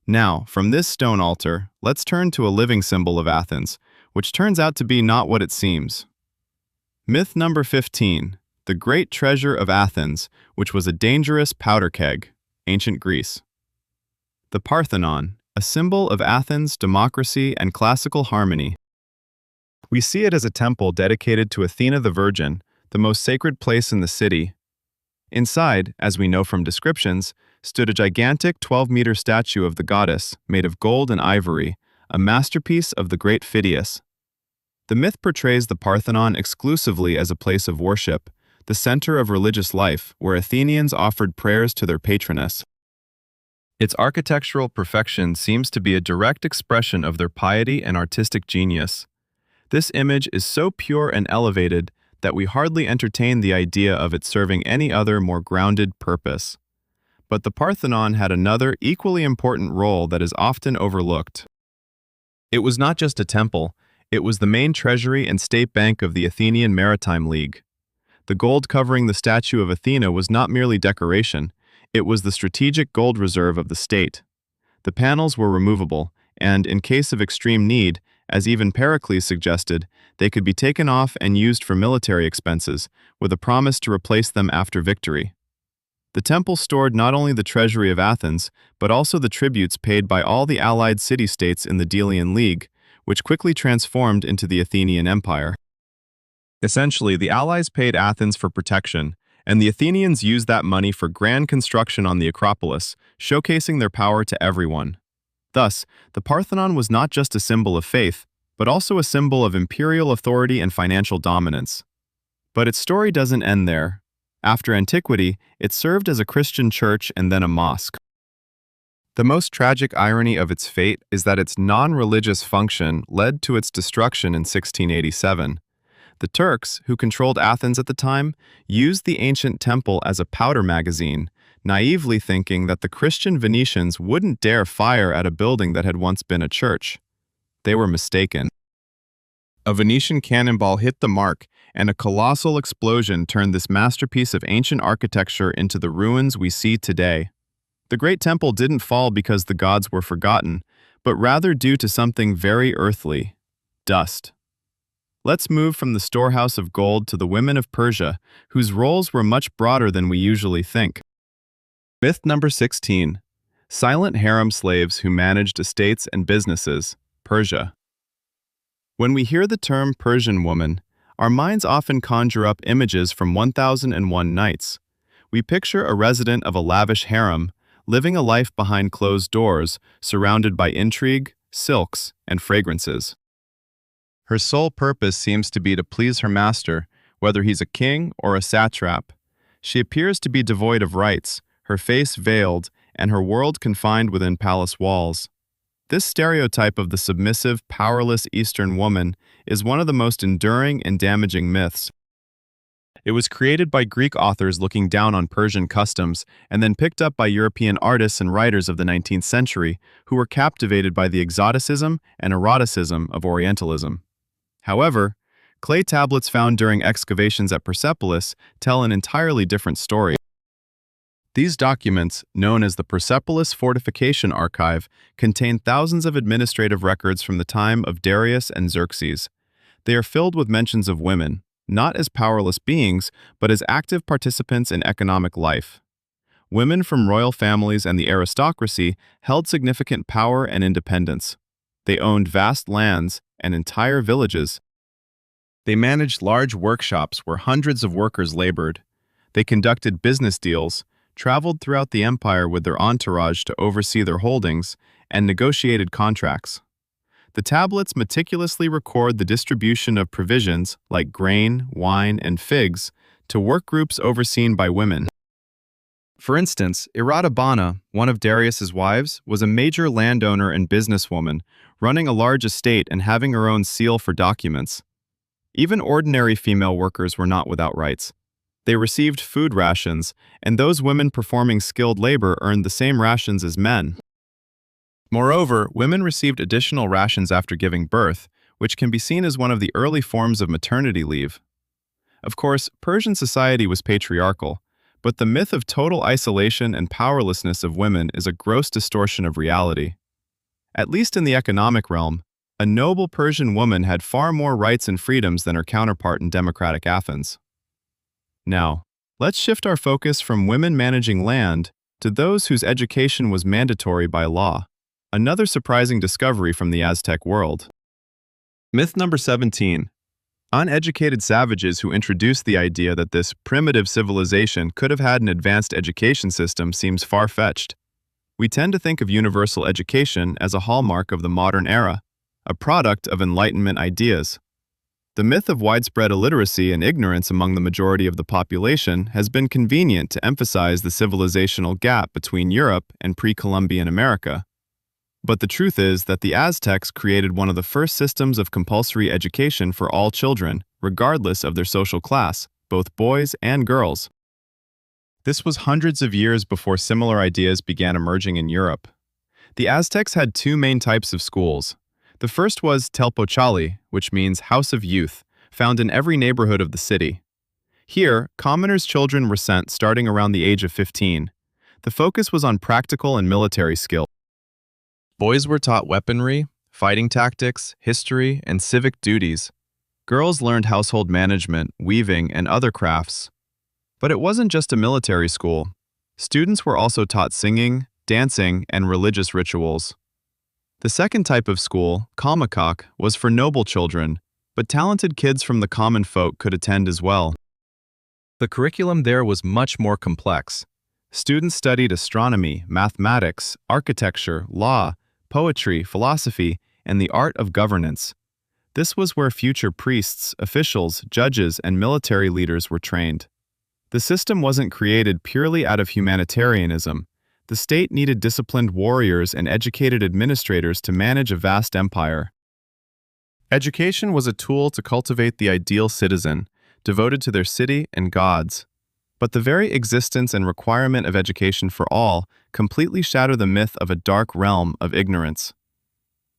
Now, from this stone altar, let's turn to a living symbol of Athens, which turns out to be not what it seems. Myth number 15, the great treasure of Athens, which was a dangerous powder keg, ancient Greece. The Parthenon, a symbol of Athens' democracy and classical harmony. We see it as a temple dedicated to Athena the Virgin, the most sacred place in the city. Inside, as we know from descriptions, stood a gigantic 12-meter statue of the goddess made of gold and ivory, a masterpiece of the great Phidias. The myth portrays the Parthenon exclusively as a place of worship, the center of religious life where Athenians offered prayers to their patroness. Its architectural perfection seems to be a direct expression of their piety and artistic genius. This image is so pure and elevated that we hardly entertain the idea of it serving any other more grounded purpose. But the Parthenon had another equally important role that is often overlooked. It was not just a temple, it was the main treasury and state bank of the Athenian Maritime League. The gold covering the statue of Athena was not merely decoration, it was the strategic gold reserve of the state. The panels were removable, and in case of extreme need, as even Pericles suggested, they could be taken off and used for military expenses, with a promise to replace them after victory. The temple stored not only the treasury of Athens, but also the tributes paid by all the allied city-states in the Delian League, which quickly transformed into the Athenian Empire. Essentially, the allies paid Athens for protection, and the Athenians used that money for grand construction on the Acropolis, showcasing their power to everyone. Thus, the Parthenon was not just a symbol of faith, but also a symbol of imperial authority and financial dominance. But its story doesn't end there. After antiquity, it served as a Christian church and then a mosque. The most tragic irony of its fate is that its non-religious function led to its destruction in 1687. The Turks, who controlled Athens at the time, used the ancient temple as a powder magazine, naively thinking that the Christian Venetians wouldn't dare fire at a building that had once been a church. They were mistaken. A Venetian cannonball hit the mark, and a colossal explosion turned this masterpiece of ancient architecture into the ruins we see today. The Great Temple didn't fall because the gods were forgotten, but rather due to something very earthly: dust. Let's move from the storehouse of gold to the women of Persia, whose roles were much broader than we usually think. Myth number 16. Silent harem slaves who managed estates and businesses, Persia. When we hear the term Persian woman, our minds often conjure up images from 1001 Nights. We picture a resident of a lavish harem, living a life behind closed doors, surrounded by intrigue, silks, and fragrances. Her sole purpose seems to be to please her master, whether he's a king or a satrap. She appears to be devoid of rights, her face veiled, and her world confined within palace walls. This stereotype of the submissive, powerless Eastern woman is one of the most enduring and damaging myths. It was created by Greek authors looking down on Persian customs and then picked up by European artists and writers of the 19th century who were captivated by the exoticism and eroticism of Orientalism. However, clay tablets found during excavations at Persepolis tell an entirely different story. These documents, known as the Persepolis Fortification Archive, contain thousands of administrative records from the time of Darius and Xerxes. They are filled with mentions of women, not as powerless beings, but as active participants in economic life. Women from royal families and the aristocracy held significant power and independence. They owned vast lands and entire villages. They managed large workshops where hundreds of workers labored. They conducted business deals, traveled throughout the empire with their entourage to oversee their holdings, and negotiated contracts. The tablets meticulously record the distribution of provisions like grain, wine, and figs to work groups overseen by women. For instance, Bana, one of Darius's wives, was a major landowner and businesswoman, running a large estate and having her own seal for documents. Even ordinary female workers were not without rights. They received food rations, and those women performing skilled labor earned the same rations as men. Moreover, women received additional rations after giving birth, which can be seen as one of the early forms of maternity leave. Of course, Persian society was patriarchal, but the myth of total isolation and powerlessness of women is a gross distortion of reality. At least in the economic realm, a noble Persian woman had far more rights and freedoms than her counterpart in democratic Athens. Now, let's shift our focus from women managing land to those whose education was mandatory by law. Another surprising discovery from the Aztec world. Myth number 17. Uneducated savages who introduced the idea that this primitive civilization could have had an advanced education system seems far-fetched. We tend to think of universal education as a hallmark of the modern era, a product of Enlightenment ideas. The myth of widespread illiteracy and ignorance among the majority of the population has been convenient to emphasize the civilizational gap between Europe and pre-Columbian America. But the truth is that the Aztecs created one of the first systems of compulsory education for all children, regardless of their social class, both boys and girls. This was hundreds of years before similar ideas began emerging in Europe. The Aztecs had two main types of schools. The first was Telpochali, which means House of Youth, found in every neighborhood of the city. Here, commoners' children were sent starting around the age of 15. The focus was on practical and military skill. Boys were taught weaponry, fighting tactics, history, and civic duties. Girls learned household management, weaving, and other crafts. But it wasn't just a military school. Students were also taught singing, dancing, and religious rituals. The second type of school, Kalmakak, was for noble children, but talented kids from the common folk could attend as well. The curriculum there was much more complex. Students studied astronomy, mathematics, architecture, law, poetry, philosophy, and the art of governance. This was where future priests, officials, judges, and military leaders were trained. The system wasn't created purely out of humanitarianism. The state needed disciplined warriors and educated administrators to manage a vast empire. Education was a tool to cultivate the ideal citizen, devoted to their city and gods. But the very existence and requirement of education for all completely shatter the myth of a dark realm of ignorance.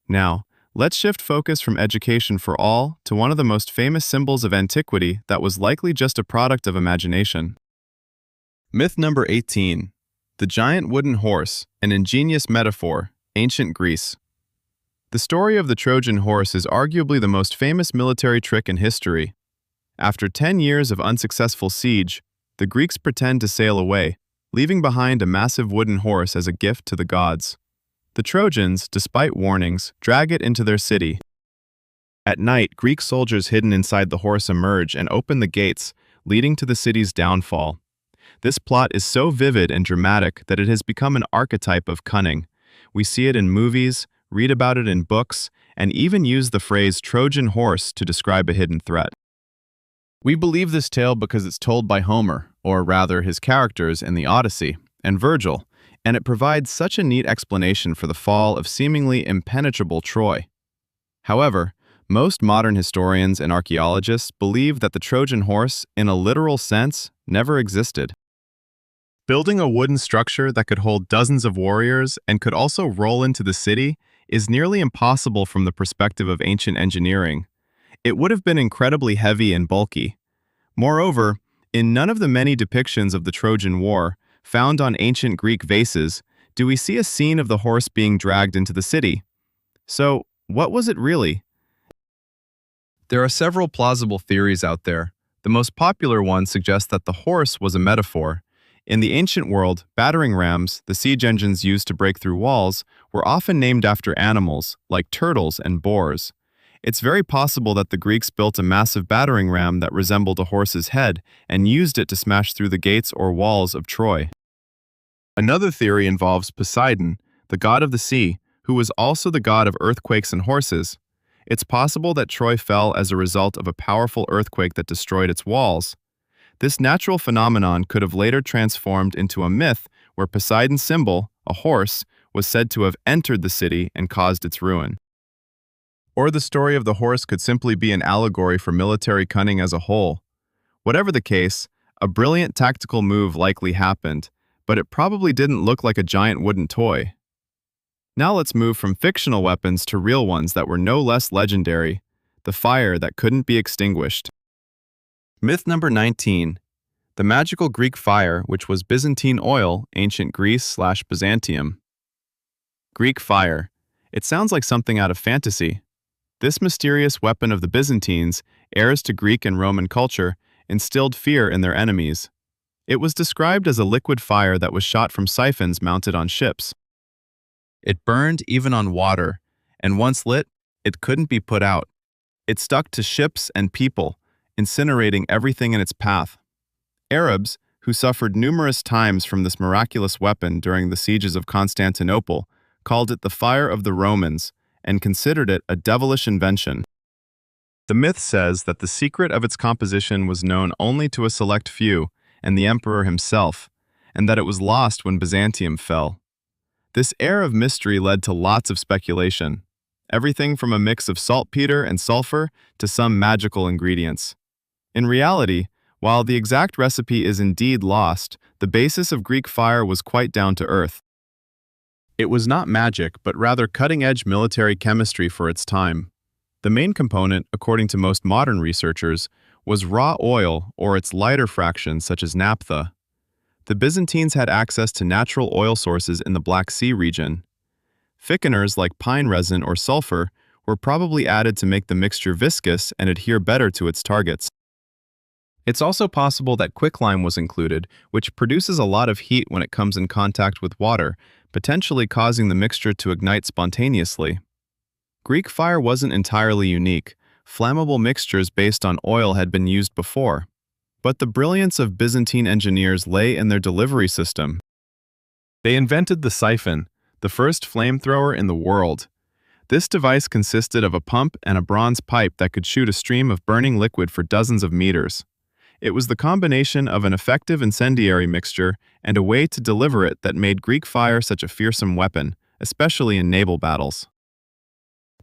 Now, let's shift focus from education for all to one of the most famous symbols of antiquity that was likely just a product of imagination. Myth number 18. The giant wooden horse, an ingenious metaphor, ancient Greece. The story of the Trojan horse is arguably the most famous military trick in history. After 10 years of unsuccessful siege, the Greeks pretend to sail away, leaving behind a massive wooden horse as a gift to the gods. The Trojans, despite warnings, drag it into their city. At night, Greek soldiers hidden inside the horse emerge and open the gates, leading to the city's downfall. This plot is so vivid and dramatic that it has become an archetype of cunning. We see it in movies, read about it in books, and even use the phrase Trojan horse to describe a hidden threat. We believe this tale because it's told by Homer, or rather his characters in the Odyssey, and Virgil, and it provides such a neat explanation for the fall of seemingly impenetrable Troy. However, most modern historians and archaeologists believe that the Trojan horse, in a literal sense, never existed. Building a wooden structure that could hold dozens of warriors and could also roll into the city is nearly impossible from the perspective of ancient engineering. It would have been incredibly heavy and bulky. Moreover, in none of the many depictions of the Trojan War, found on ancient Greek vases, do we see a scene of the horse being dragged into the city. So, what was it really? There are several plausible theories out there. The most popular one suggests that the horse was a metaphor. In the ancient world, battering rams, the siege engines used to break through walls, were often named after animals, like turtles and boars. It's very possible that the Greeks built a massive battering ram that resembled a horse's head and used it to smash through the gates or walls of Troy. Another theory involves Poseidon, the god of the sea, who was also the god of earthquakes and horses. It's possible that Troy fell as a result of a powerful earthquake that destroyed its walls. This natural phenomenon could have later transformed into a myth where Poseidon's symbol, a horse, was said to have entered the city and caused its ruin. Or the story of the horse could simply be an allegory for military cunning as a whole. Whatever the case, a brilliant tactical move likely happened, but it probably didn't look like a giant wooden toy. Now let's move from fictional weapons to real ones that were no less legendary: the fire that couldn't be extinguished. Myth number 19. The magical Greek fire, which was Byzantine oil, ancient Greece/Byzantium. Greek fire. It sounds like something out of fantasy. This mysterious weapon of the Byzantines, heirs to Greek and Roman culture, instilled fear in their enemies. It was described as a liquid fire that was shot from siphons mounted on ships. It burned even on water, and once lit, it couldn't be put out. It stuck to ships and people, incinerating everything in its path. Arabs, who suffered numerous times from this miraculous weapon during the sieges of Constantinople, called it the fire of the Romans and considered it a devilish invention. The myth says that the secret of its composition was known only to a select few and the emperor himself, and that it was lost when Byzantium fell. This air of mystery led to lots of speculation, everything from a mix of saltpeter and sulfur to some magical ingredients. In reality, while the exact recipe is indeed lost, the basis of Greek fire was quite down to earth. It was not magic, but rather cutting-edge military chemistry for its time. The main component, according to most modern researchers, was raw oil or its lighter fractions such as naphtha. The Byzantines had access to natural oil sources in the Black Sea region. Thickeners like pine resin or sulfur were probably added to make the mixture viscous and adhere better to its targets. It's also possible that quicklime was included, which produces a lot of heat when it comes in contact with water, potentially causing the mixture to ignite spontaneously. Greek fire wasn't entirely unique. Flammable mixtures based on oil had been used before. But the brilliance of Byzantine engineers lay in their delivery system. They invented the siphon, the first flamethrower in the world. This device consisted of a pump and a bronze pipe that could shoot a stream of burning liquid for dozens of meters. It was the combination of an effective incendiary mixture and a way to deliver it that made Greek fire such a fearsome weapon, especially in naval battles.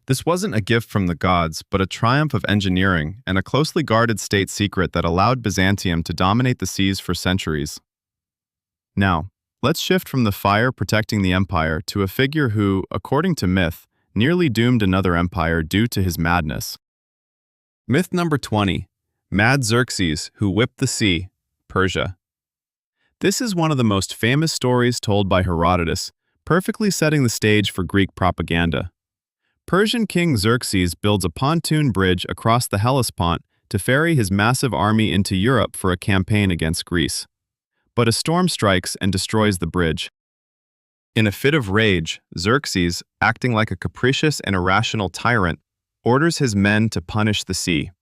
This wasn't a gift from the gods, but a triumph of engineering and a closely guarded state secret that allowed Byzantium to dominate the seas for centuries. Now, let's shift from the fire protecting the empire to a figure who, according to myth, nearly doomed another empire due to his madness. Myth number 20. Mad Xerxes, who whipped the sea, Persia. This is one of the most famous stories told by Herodotus, perfectly setting the stage for Greek propaganda. Persian king Xerxes builds a pontoon bridge across the Hellespont to ferry his massive army into Europe for a campaign against Greece. But a storm strikes and destroys the bridge. In a fit of rage, Xerxes, acting like a capricious and irrational tyrant, orders his men to punish the sea.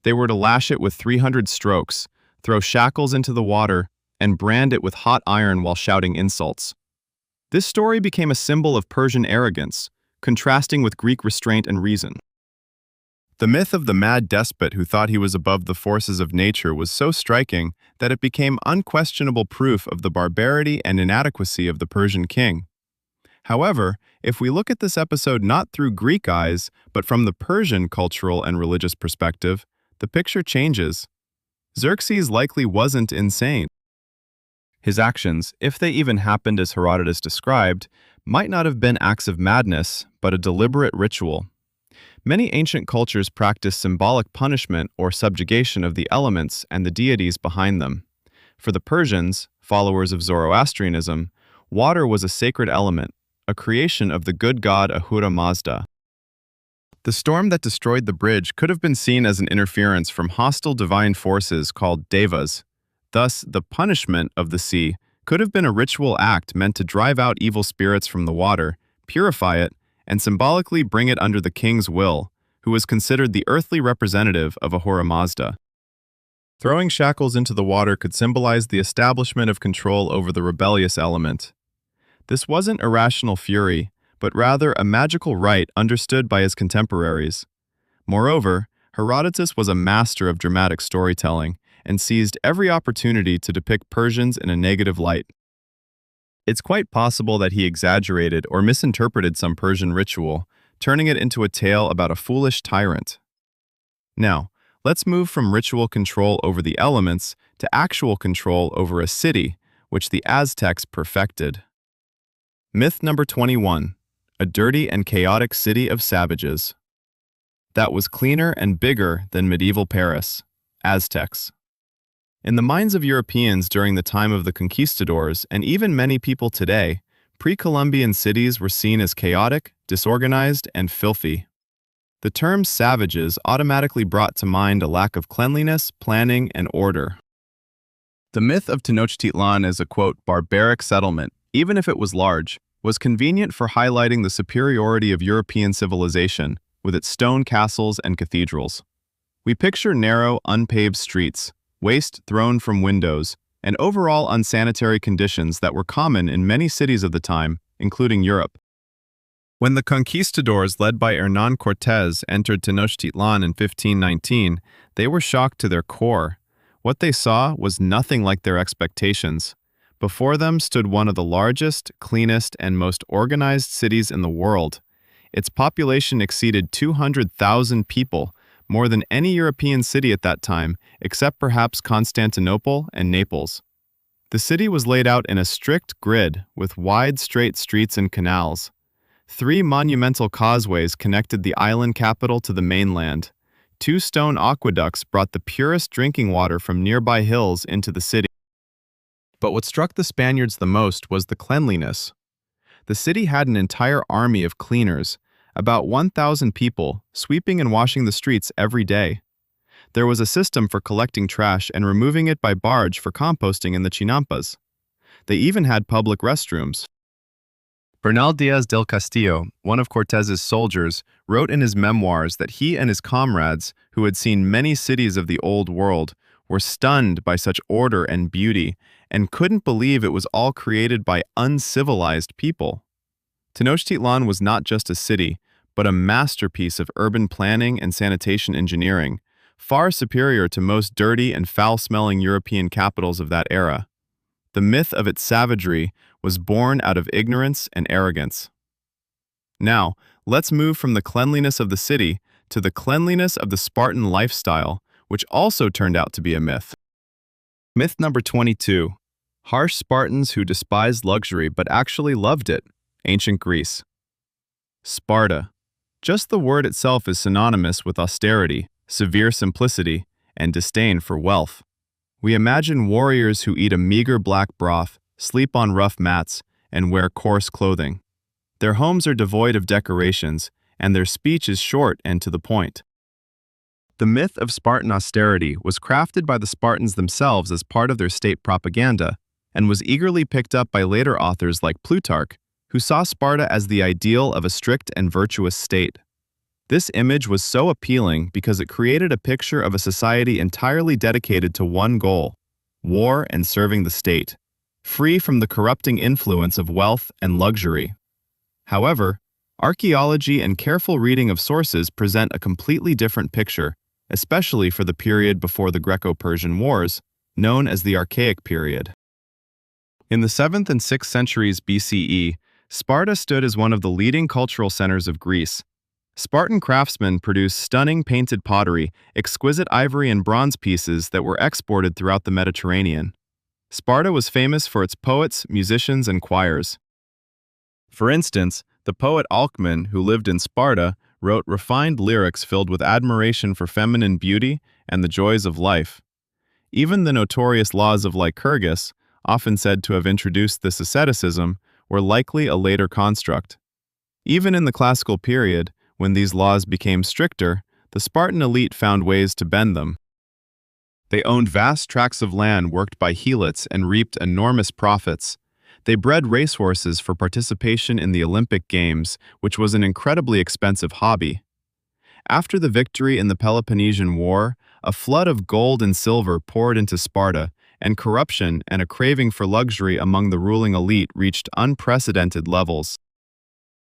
They were to lash it with 300 strokes, throw shackles into the water, and brand it with hot iron while shouting insults. This story became a symbol of Persian arrogance, contrasting with Greek restraint and reason. The myth of the mad despot who thought he was above the forces of nature was so striking that it became unquestionable proof of the barbarity and inadequacy of the Persian king. However, if we look at this episode not through Greek eyes, but from the Persian cultural and religious perspective, the picture changes. Xerxes likely wasn't insane. His actions, if they even happened as Herodotus described, might not have been acts of madness, but a deliberate ritual. Many ancient cultures practiced symbolic punishment or subjugation of the elements and the deities behind them. For the Persians, followers of Zoroastrianism, water was a sacred element, a creation of the good god Ahura Mazda. The storm that destroyed the bridge could have been seen as an interference from hostile divine forces called devas. Thus, the punishment of the sea could have been a ritual act meant to drive out evil spirits from the water, purify it, and symbolically bring it under the king's will, who was considered the earthly representative of Ahura Mazda. Throwing shackles into the water could symbolize the establishment of control over the rebellious element. This wasn't irrational fury, but rather a magical rite understood by his contemporaries. Moreover, Herodotus was a master of dramatic storytelling and seized every opportunity to depict Persians in a negative light. It's quite possible that he exaggerated or misinterpreted some Persian ritual, turning it into a tale about a foolish tyrant. Now, let's move from ritual control over the elements to actual control over a city, which the Aztecs perfected. Myth number 21. A dirty and chaotic city of savages. That was cleaner and bigger than medieval Paris. Aztecs. In the minds of Europeans during the time of the conquistadors, and even many people today, pre-Columbian cities were seen as chaotic, disorganized, and filthy. The term savages automatically brought to mind a lack of cleanliness, planning, and order. The myth of Tenochtitlan as a, quote, barbaric settlement, even if it was large, was convenient for highlighting the superiority of European civilization with its stone castles and cathedrals. We picture narrow, unpaved streets, waste thrown from windows, and overall unsanitary conditions that were common in many cities of the time, including Europe. When the conquistadors led by Hernán Cortés entered Tenochtitlan in 1519, they were shocked to their core. What they saw was nothing like their expectations. Before them stood one of the largest, cleanest, and most organized cities in the world. Its population exceeded 200,000 people, more than any European city at that time, except perhaps Constantinople and Naples. The city was laid out in a strict grid with wide, straight streets and canals. 3 monumental causeways connected the island capital to the mainland. 2 stone aqueducts brought the purest drinking water from nearby hills into the city. But what struck the Spaniards the most was the cleanliness. The city had an entire army of cleaners, about 1,000 people, sweeping and washing the streets every day. There was a system for collecting trash and removing it by barge for composting in the chinampas. They even had public restrooms. Bernal Diaz del Castillo, one of Cortés's soldiers, wrote in his memoirs that he and his comrades, who had seen many cities of the Old World, were stunned by such order and beauty and couldn't believe it was all created by uncivilized people. Tenochtitlan was not just a city, but a masterpiece of urban planning and sanitation engineering, far superior to most dirty and foul-smelling European capitals of that era. The myth of its savagery was born out of ignorance and arrogance. Now, let's move from the cleanliness of the city to the cleanliness of the Spartan lifestyle, which also turned out to be a myth. Myth number 22. Harsh Spartans who despised luxury but actually loved it. Ancient Greece. Sparta. Just the word itself is synonymous with austerity, severe simplicity, and disdain for wealth. We imagine warriors who eat a meager black broth, sleep on rough mats, and wear coarse clothing. Their homes are devoid of decorations, and their speech is short and to the point. The myth of Spartan austerity was crafted by the Spartans themselves as part of their state propaganda, and was eagerly picked up by later authors like Plutarch, who saw Sparta as the ideal of a strict and virtuous state. This image was so appealing because it created a picture of a society entirely dedicated to one goal: war and serving the state, free from the corrupting influence of wealth and luxury. However, archaeology and careful reading of sources present a completely different picture, especially for the period before the Greco-Persian Wars, known as the Archaic period. In the 7th and 6th centuries BCE, Sparta stood as one of the leading cultural centers of Greece. Spartan craftsmen produced stunning painted pottery, exquisite ivory and bronze pieces that were exported throughout the Mediterranean. Sparta was famous for its poets, musicians, and choirs. For instance, the poet Alcman, who lived in Sparta, wrote refined lyrics filled with admiration for feminine beauty and the joys of life. Even the notorious laws of Lycurgus, often said to have introduced this asceticism, were likely a later construct. Even in the classical period, when these laws became stricter, the Spartan elite found ways to bend them. They owned vast tracts of land worked by helots and reaped enormous profits. They bred racehorses for participation in the Olympic Games, which was an incredibly expensive hobby. After the victory in the Peloponnesian War, a flood of gold and silver poured into Sparta, and corruption and a craving for luxury among the ruling elite reached unprecedented levels.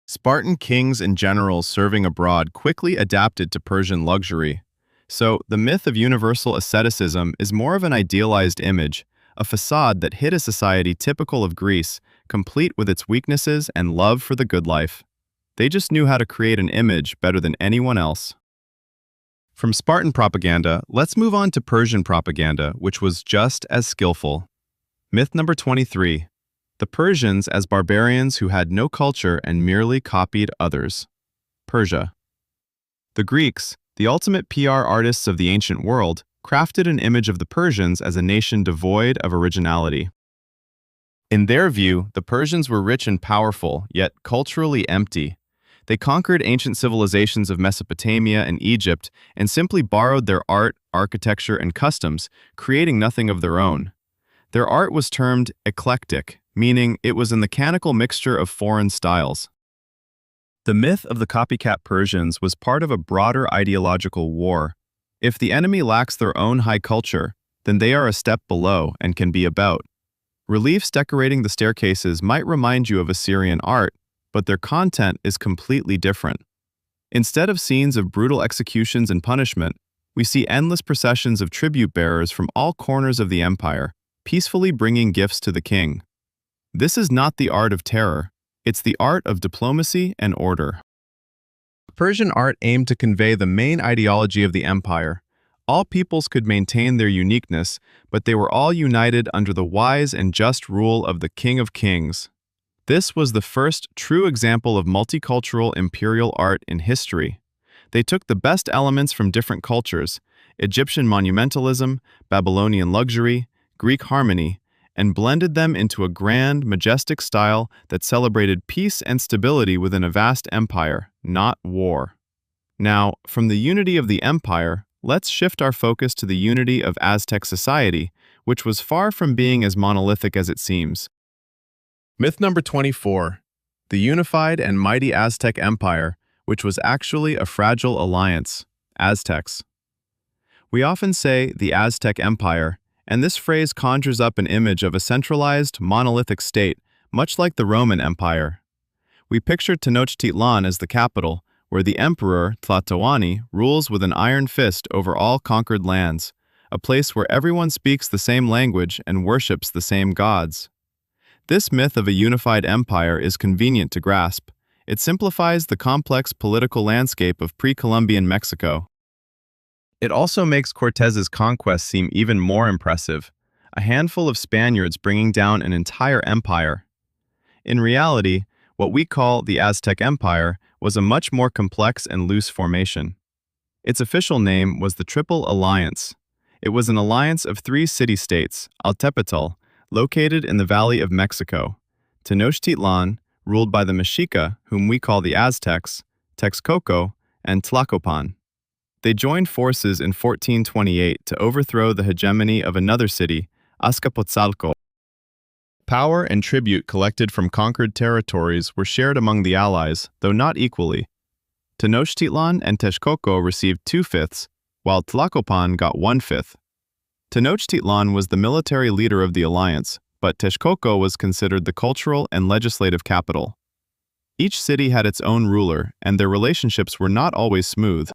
Spartan kings and generals serving abroad quickly adapted to Persian luxury. So, the myth of universal asceticism is more of an idealized image, a facade that hid a society typical of Greece, complete with its weaknesses and love for the good life. They just knew how to create an image better than anyone else. From Spartan propaganda, let's move on to Persian propaganda, which was just as skillful. Myth number 23. The Persians as barbarians who had no culture and merely copied others. Persia. The Greeks, the ultimate PR artists of the ancient world, crafted an image of the Persians as a nation devoid of originality. In their view, the Persians were rich and powerful, yet culturally empty. They conquered ancient civilizations of Mesopotamia and Egypt and simply borrowed their art, architecture, and customs, creating nothing of their own. Their art was termed eclectic, meaning it was a mechanical mixture of foreign styles. The myth of the copycat Persians was part of a broader ideological war. If the enemy lacks their own high culture, then they are a step below and can be about. Reliefs decorating the staircases might remind you of Assyrian art, but their content is completely different. Instead of scenes of brutal executions and punishment, we see endless processions of tribute bearers from all corners of the empire, peacefully bringing gifts to the king. This is not the art of terror, it's the art of diplomacy and order. Persian art aimed to convey the main ideology of the empire. All peoples could maintain their uniqueness, but they were all united under the wise and just rule of the King of Kings. This was the first true example of multicultural imperial art in history. They took the best elements from different cultures, Egyptian monumentalism, Babylonian luxury, Greek harmony, and blended them into a grand, majestic style that celebrated peace and stability within a vast empire, not war. Now, from the unity of the empire, let's shift our focus to the unity of Aztec society, which was far from being as monolithic as it seems. Myth number 24. The unified and mighty Aztec Empire, which was actually a fragile alliance, Aztecs. We often say the Aztec Empire, and this phrase conjures up an image of a centralized, monolithic state, much like the Roman Empire. We picture Tenochtitlan as the capital, where the emperor, Tlatoani, rules with an iron fist over all conquered lands, a place where everyone speaks the same language and worships the same gods. This myth of a unified empire is convenient to grasp. It simplifies the complex political landscape of pre-Columbian Mexico. It also makes Cortez's conquest seem even more impressive, a handful of Spaniards bringing down an entire empire. In reality, what we call the Aztec Empire was a much more complex and loose formation. Its official name was the Triple Alliance. It was an alliance of 3 city-states, Altepetl, located in the Valley of Mexico, Tenochtitlan, ruled by the Mexica, whom we call the Aztecs, Texcoco, and Tlacopan. They joined forces in 1428 to overthrow the hegemony of another city, Azcapotzalco. Power and tribute collected from conquered territories were shared among the allies, though not equally. Tenochtitlan and Texcoco received 2/5, while Tlacopan got 1/5. Tenochtitlan was the military leader of the alliance, but Texcoco was considered the cultural and legislative capital. Each city had its own ruler, and their relationships were not always smooth.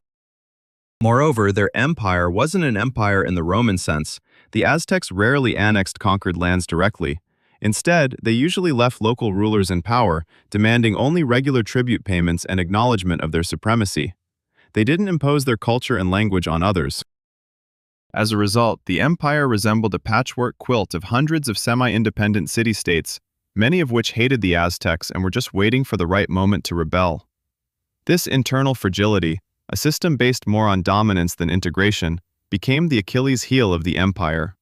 Moreover, their empire wasn't an empire in the Roman sense. The Aztecs rarely annexed conquered lands directly. Instead, they usually left local rulers in power, demanding only regular tribute payments and acknowledgement of their supremacy. They didn't impose their culture and language on others. As a result, the empire resembled a patchwork quilt of hundreds of semi-independent city-states, many of which hated the Aztecs and were just waiting for the right moment to rebel. This internal fragility, a system based more on dominance than integration, became the Achilles heel of the empire.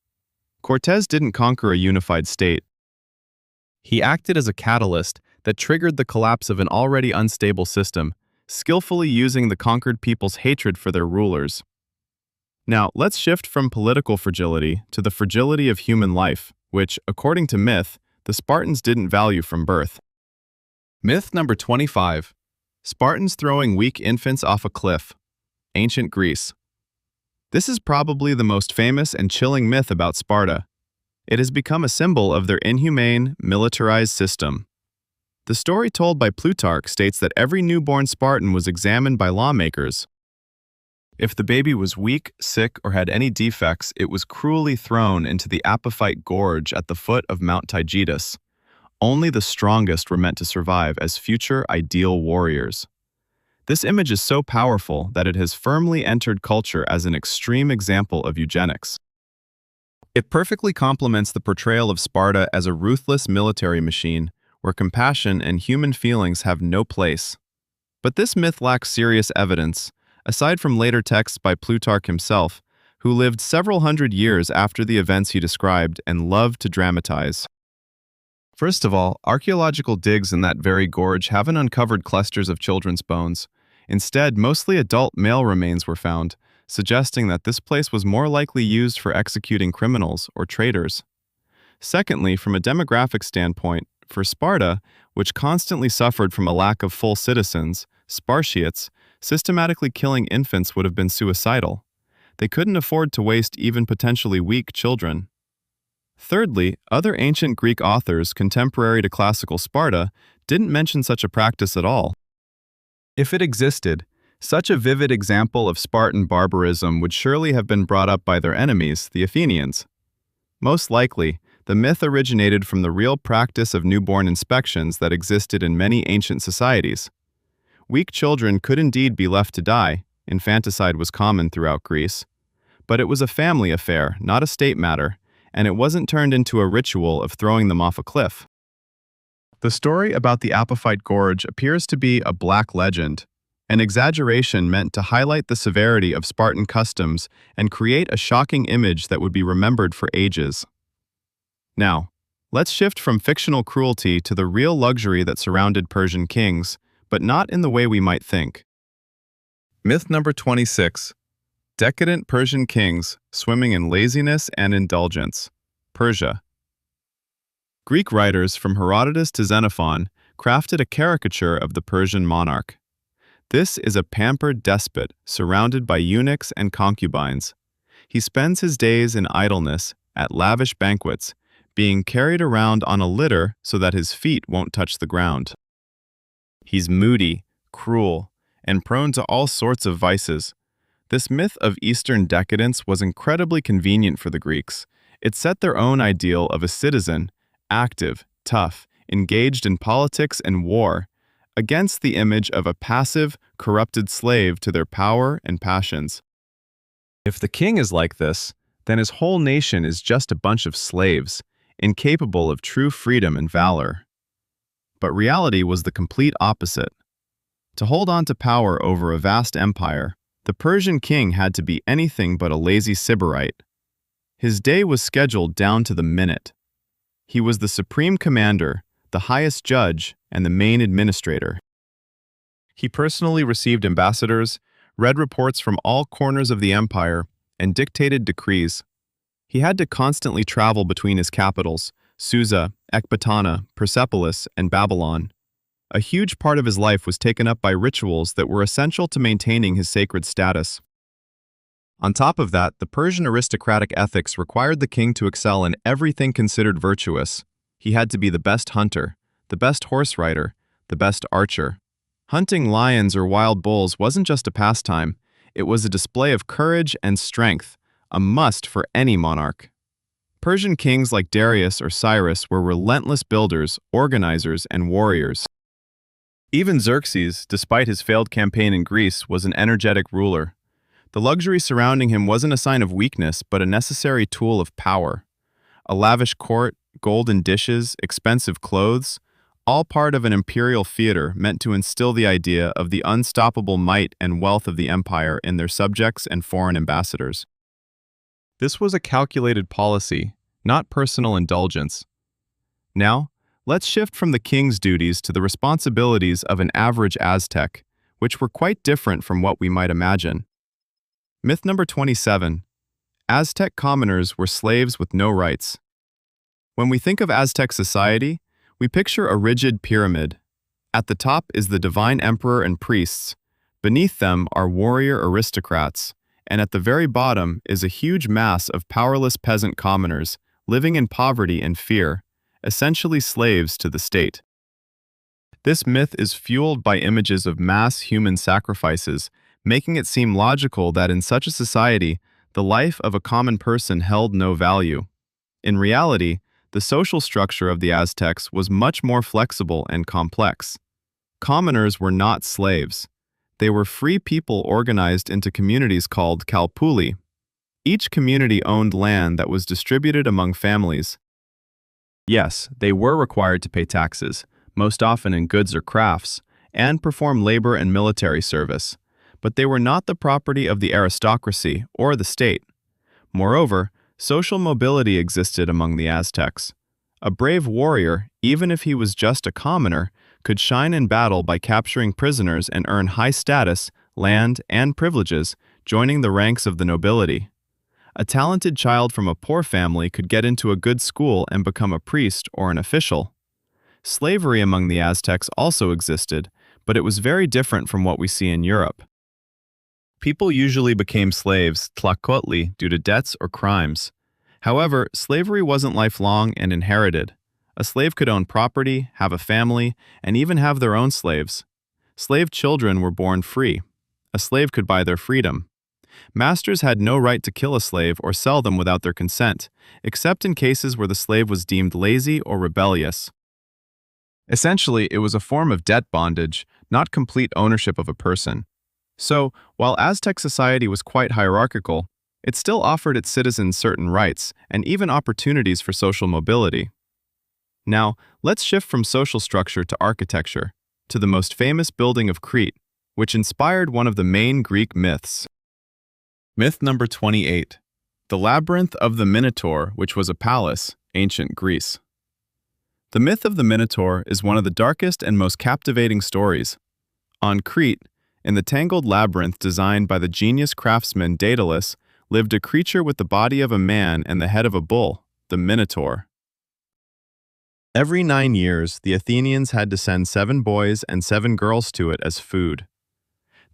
Cortés didn't conquer a unified state. He acted as a catalyst that triggered the collapse of an already unstable system, skillfully using the conquered people's hatred for their rulers. Now, let's shift from political fragility to the fragility of human life, which, according to myth, the Spartans didn't value from birth. Myth number 25. Spartans throwing weak infants off a cliff. Ancient Greece. This is probably the most famous and chilling myth about Sparta. It has become a symbol of their inhumane, militarized system. The story told by Plutarch states that every newborn Spartan was examined by lawmakers. If the baby was weak, sick, or had any defects, it was cruelly thrown into the Apophyte Gorge at the foot of Mount Taygetus. Only the strongest were meant to survive as future ideal warriors. This image is so powerful that it has firmly entered culture as an extreme example of eugenics. It perfectly complements the portrayal of Sparta as a ruthless military machine where compassion and human feelings have no place. But this myth lacks serious evidence, aside from later texts by Plutarch himself, who lived several hundred years after the events he described and loved to dramatize. First of all, archaeological digs in that very gorge haven't uncovered clusters of children's bones. Instead, mostly adult male remains were found, suggesting that this place was more likely used for executing criminals or traitors. Secondly, from a demographic standpoint, for Sparta, which constantly suffered from a lack of full citizens, Spartiates, systematically killing infants would have been suicidal. They couldn't afford to waste even potentially weak children. Thirdly, other ancient Greek authors contemporary to classical Sparta didn't mention such a practice at all. If it existed, such a vivid example of Spartan barbarism would surely have been brought up by their enemies, the Athenians. Most likely, the myth originated from the real practice of newborn inspections that existed in many ancient societies. Weak children could indeed be left to die. Infanticide was common throughout Greece. But it was a family affair, not a state matter, and it wasn't turned into a ritual of throwing them off a cliff. The story about the Apophyte Gorge appears to be a black legend, an exaggeration meant to highlight the severity of Spartan customs and create a shocking image that would be remembered for ages. Now, let's shift from fictional cruelty to the real luxury that surrounded Persian kings, but not in the way we might think. Myth number 26. Decadent Persian kings swimming in laziness and indulgence. Persia. Greek writers from Herodotus to Xenophon crafted a caricature of the Persian monarch. This is a pampered despot surrounded by eunuchs and concubines. He spends his days in idleness at lavish banquets, being carried around on a litter so that his feet won't touch the ground. He's moody, cruel, and prone to all sorts of vices. This myth of Eastern decadence was incredibly convenient for the Greeks. It set their own ideal of a citizen, active, tough, engaged in politics and war, against the image of a passive, corrupted slave to their power and passions. If the king is like this, then his whole nation is just a bunch of slaves, incapable of true freedom and valor. But reality was the complete opposite. To hold on to power over a vast empire, the Persian king had to be anything but a lazy sybarite. His day was scheduled down to the minute. He was the supreme commander, the highest judge, and the main administrator. He personally received ambassadors, read reports from all corners of the empire, and dictated decrees. He had to constantly travel between his capitals, Susa, Ecbatana, Persepolis, and Babylon. A huge part of his life was taken up by rituals that were essential to maintaining his sacred status. On top of that, the Persian aristocratic ethics required the king to excel in everything considered virtuous. He had to be the best hunter, the best horse rider, the best archer. Hunting lions or wild bulls wasn't just a pastime, it was a display of courage and strength, a must for any monarch. Persian kings like Darius or Cyrus were relentless builders, organizers, and warriors. Even Xerxes, despite his failed campaign in Greece, was an energetic ruler. The luxury surrounding him wasn't a sign of weakness, but a necessary tool of power. A lavish court, golden dishes, expensive clothes, all part of an imperial theater meant to instill the idea of the unstoppable might and wealth of the empire in their subjects and foreign ambassadors. This was a calculated policy, not personal indulgence. Now, let's shift from the king's duties to the responsibilities of an average Aztec, which were quite different from what we might imagine. Myth number 27. Aztec commoners were slaves with no rights. When we think of Aztec society, we picture a rigid pyramid. At the top is the divine emperor and priests. Beneath them are warrior aristocrats, and at the very bottom is a huge mass of powerless peasant commoners living in poverty and fear, essentially slaves to the state. This myth is fueled by images of mass human sacrifices, making it seem logical that in such a society, the life of a common person held no value. In reality, the social structure of the Aztecs was much more flexible and complex. Commoners were not slaves. They were free people organized into communities called calpuli. Each community owned land that was distributed among families. Yes, they were required to pay taxes, most often in goods or crafts, and perform labor and military service, but they were not the property of the aristocracy or the state. Moreover, social mobility existed among the Aztecs. A brave warrior, even if he was just a commoner, could shine in battle by capturing prisoners and earn high status, land, and privileges, joining the ranks of the nobility. A talented child from a poor family could get into a good school and become a priest or an official. Slavery among the Aztecs also existed, but it was very different from what we see in Europe. People usually became slaves tlacuatli due to debts or crimes. However, slavery wasn't lifelong and inherited. A slave could own property, have a family, and even have their own slaves. Slave children were born free. A slave could buy their freedom. Masters had no right to kill a slave or sell them without their consent, except in cases where the slave was deemed lazy or rebellious. Essentially, it was a form of debt bondage, not complete ownership of a person. So, while Aztec society was quite hierarchical, it still offered its citizens certain rights and even opportunities for social mobility. Now, let's shift from social structure to architecture, to the most famous building of Crete, which inspired one of the main Greek myths. Myth number 28. The Labyrinth of the Minotaur, which was a palace, ancient Greece. The myth of the Minotaur is one of the darkest and most captivating stories. On Crete, in the tangled labyrinth designed by the genius craftsman Daedalus, lived a creature with the body of a man and the head of a bull, the Minotaur. Every 9 years, the Athenians had to send 7 boys and 7 girls to it as food.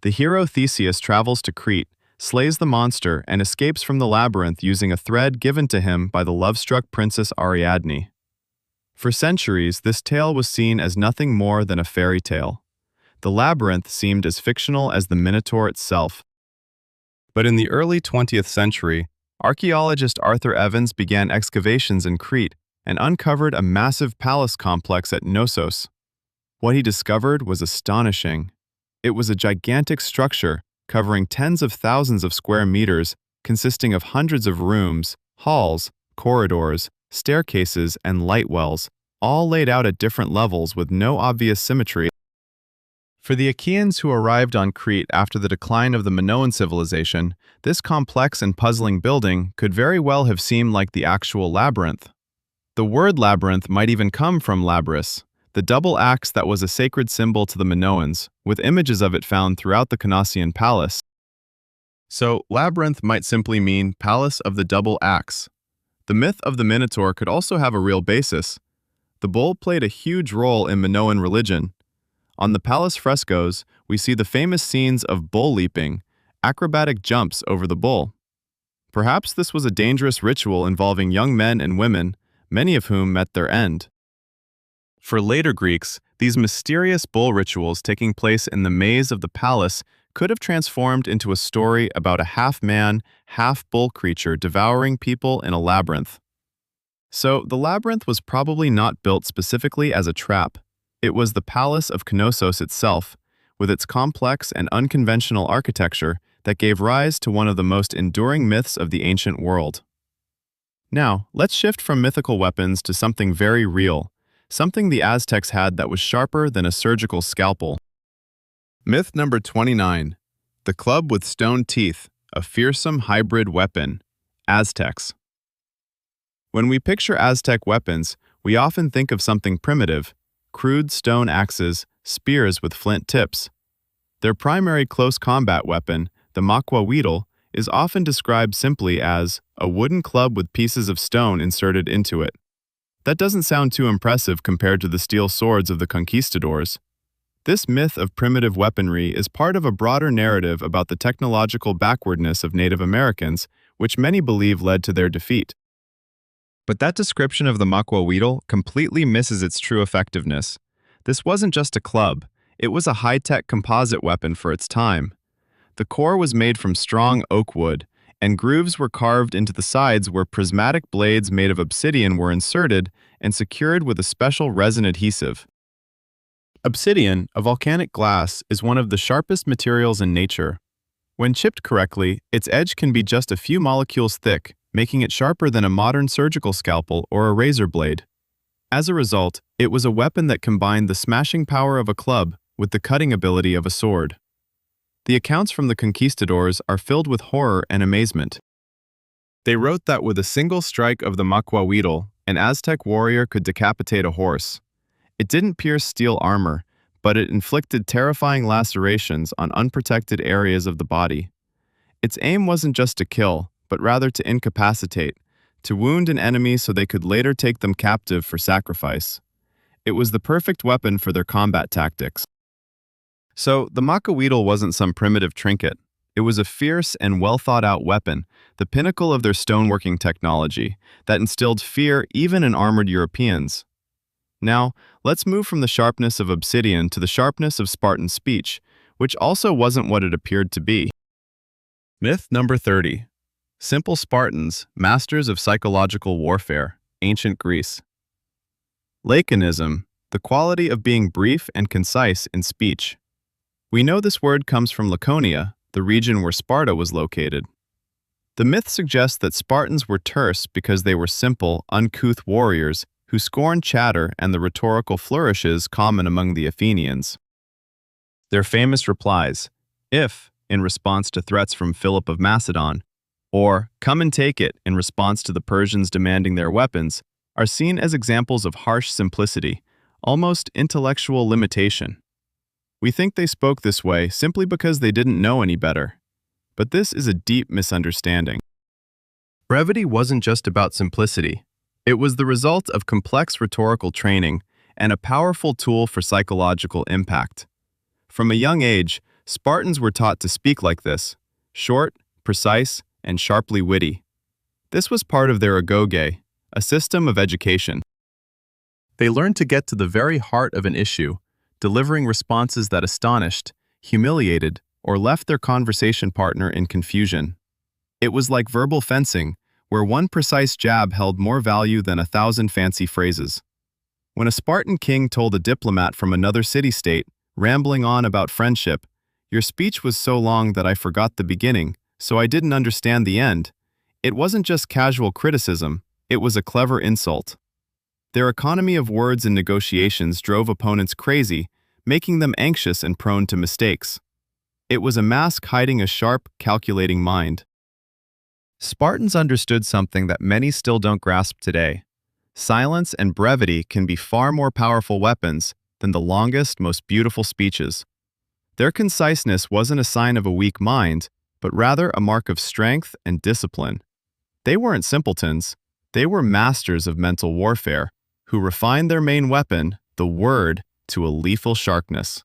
The hero Theseus travels to Crete, slays the monster, and escapes from the labyrinth using a thread given to him by the love-struck princess Ariadne. For centuries, this tale was seen as nothing more than a fairy tale. The labyrinth seemed as fictional as the Minotaur itself. But in the early 20th century, archaeologist Arthur Evans began excavations in Crete and uncovered a massive palace complex at Knossos. What he discovered was astonishing. It was a gigantic structure covering tens of thousands of square meters, consisting of hundreds of rooms, halls, corridors, staircases, and light wells, all laid out at different levels with no obvious symmetry. For the Achaeans who arrived on Crete after the decline of the Minoan civilization, this complex and puzzling building could very well have seemed like the actual labyrinth. The word labyrinth might even come from labrys, the double axe that was a sacred symbol to the Minoans, with images of it found throughout the Cnossian palace. So, labyrinth might simply mean palace of the double axe. The myth of the Minotaur could also have a real basis. The bull played a huge role in Minoan religion. On the palace frescoes, we see the famous scenes of bull leaping, acrobatic jumps over the bull. Perhaps this was a dangerous ritual involving young men and women, many of whom met their end. For later Greeks, these mysterious bull rituals taking place in the maze of the palace could have transformed into a story about a half-man, half-bull creature devouring people in a labyrinth. So, the labyrinth was probably not built specifically as a trap. It was the palace of Knossos itself, with its complex and unconventional architecture that gave rise to one of the most enduring myths of the ancient world. Now, let's shift from mythical weapons to something very real, something the Aztecs had that was sharper than a surgical scalpel. Myth number 29. The club with stone teeth, a fearsome hybrid weapon. Aztecs. When we picture Aztec weapons, we often think of something primitive, crude stone axes, spears with flint tips. Their primary close combat weapon, the macuahuitl, is often described simply as a wooden club with pieces of stone inserted into it. That doesn't sound too impressive compared to the steel swords of the conquistadors. This myth of primitive weaponry is part of a broader narrative about the technological backwardness of Native Americans, which many believe led to their defeat. But that description of the macuahuitl completely misses its true effectiveness. This wasn't just a club, it was a high-tech composite weapon for its time. The core was made from strong oak wood, and grooves were carved into the sides where prismatic blades made of obsidian were inserted and secured with a special resin adhesive. Obsidian, a volcanic glass, is one of the sharpest materials in nature. When chipped correctly, its edge can be just a few molecules thick, making it sharper than a modern surgical scalpel or a razor blade. As a result, it was a weapon that combined the smashing power of a club with the cutting ability of a sword. The accounts from the conquistadors are filled with horror and amazement. They wrote that with a single strike of the macuahuitl, an Aztec warrior could decapitate a horse. It didn't pierce steel armor, but it inflicted terrifying lacerations on unprotected areas of the body. Its aim wasn't just to kill, but rather to incapacitate, to wound an enemy so they could later take them captive for sacrifice. It was the perfect weapon for their combat tactics. So, the macuahuitl wasn't some primitive trinket. It was a fierce and well-thought-out weapon, the pinnacle of their stoneworking technology, that instilled fear even in armored Europeans. Now, let's move from the sharpness of obsidian to the sharpness of Spartan speech, which also wasn't what it appeared to be. Myth number 30. Simple Spartans, masters of psychological warfare, ancient Greece. Laconism, the quality of being brief and concise in speech. We know this word comes from Laconia, the region where Sparta was located. The myth suggests that Spartans were terse because they were simple, uncouth warriors who scorned chatter and the rhetorical flourishes common among the Athenians. Their famous replies, "If," in response to threats from Philip of Macedon, or "Come and take it," in response to the Persians demanding their weapons, are seen as examples of harsh simplicity, almost intellectual limitation. We think they spoke this way simply because they didn't know any better. But this is a deep misunderstanding. Brevity wasn't just about simplicity. It was the result of complex rhetorical training and a powerful tool for psychological impact. From a young age, Spartans were taught to speak like this, short, precise, and sharply witty. This was part of their agoge, a system of education. They learned to get to the very heart of an issue, delivering responses that astonished, humiliated, or left their conversation partner in confusion. It was like verbal fencing, where one precise jab held more value than 1,000 fancy phrases. When a Spartan king told a diplomat from another city-state, rambling on about friendship, "Your speech was so long that I forgot the beginning, so I didn't understand the end," it wasn't just casual criticism, it was a clever insult. Their economy of words in negotiations drove opponents crazy, making them anxious and prone to mistakes. It was a mask hiding a sharp, calculating mind. Spartans understood something that many still don't grasp today. Silence and brevity can be far more powerful weapons than the longest, most beautiful speeches. Their conciseness wasn't a sign of a weak mind, but rather a mark of strength and discipline. They weren't simpletons. They were masters of mental warfare, who refined their main weapon, the word, to a lethal sharpness.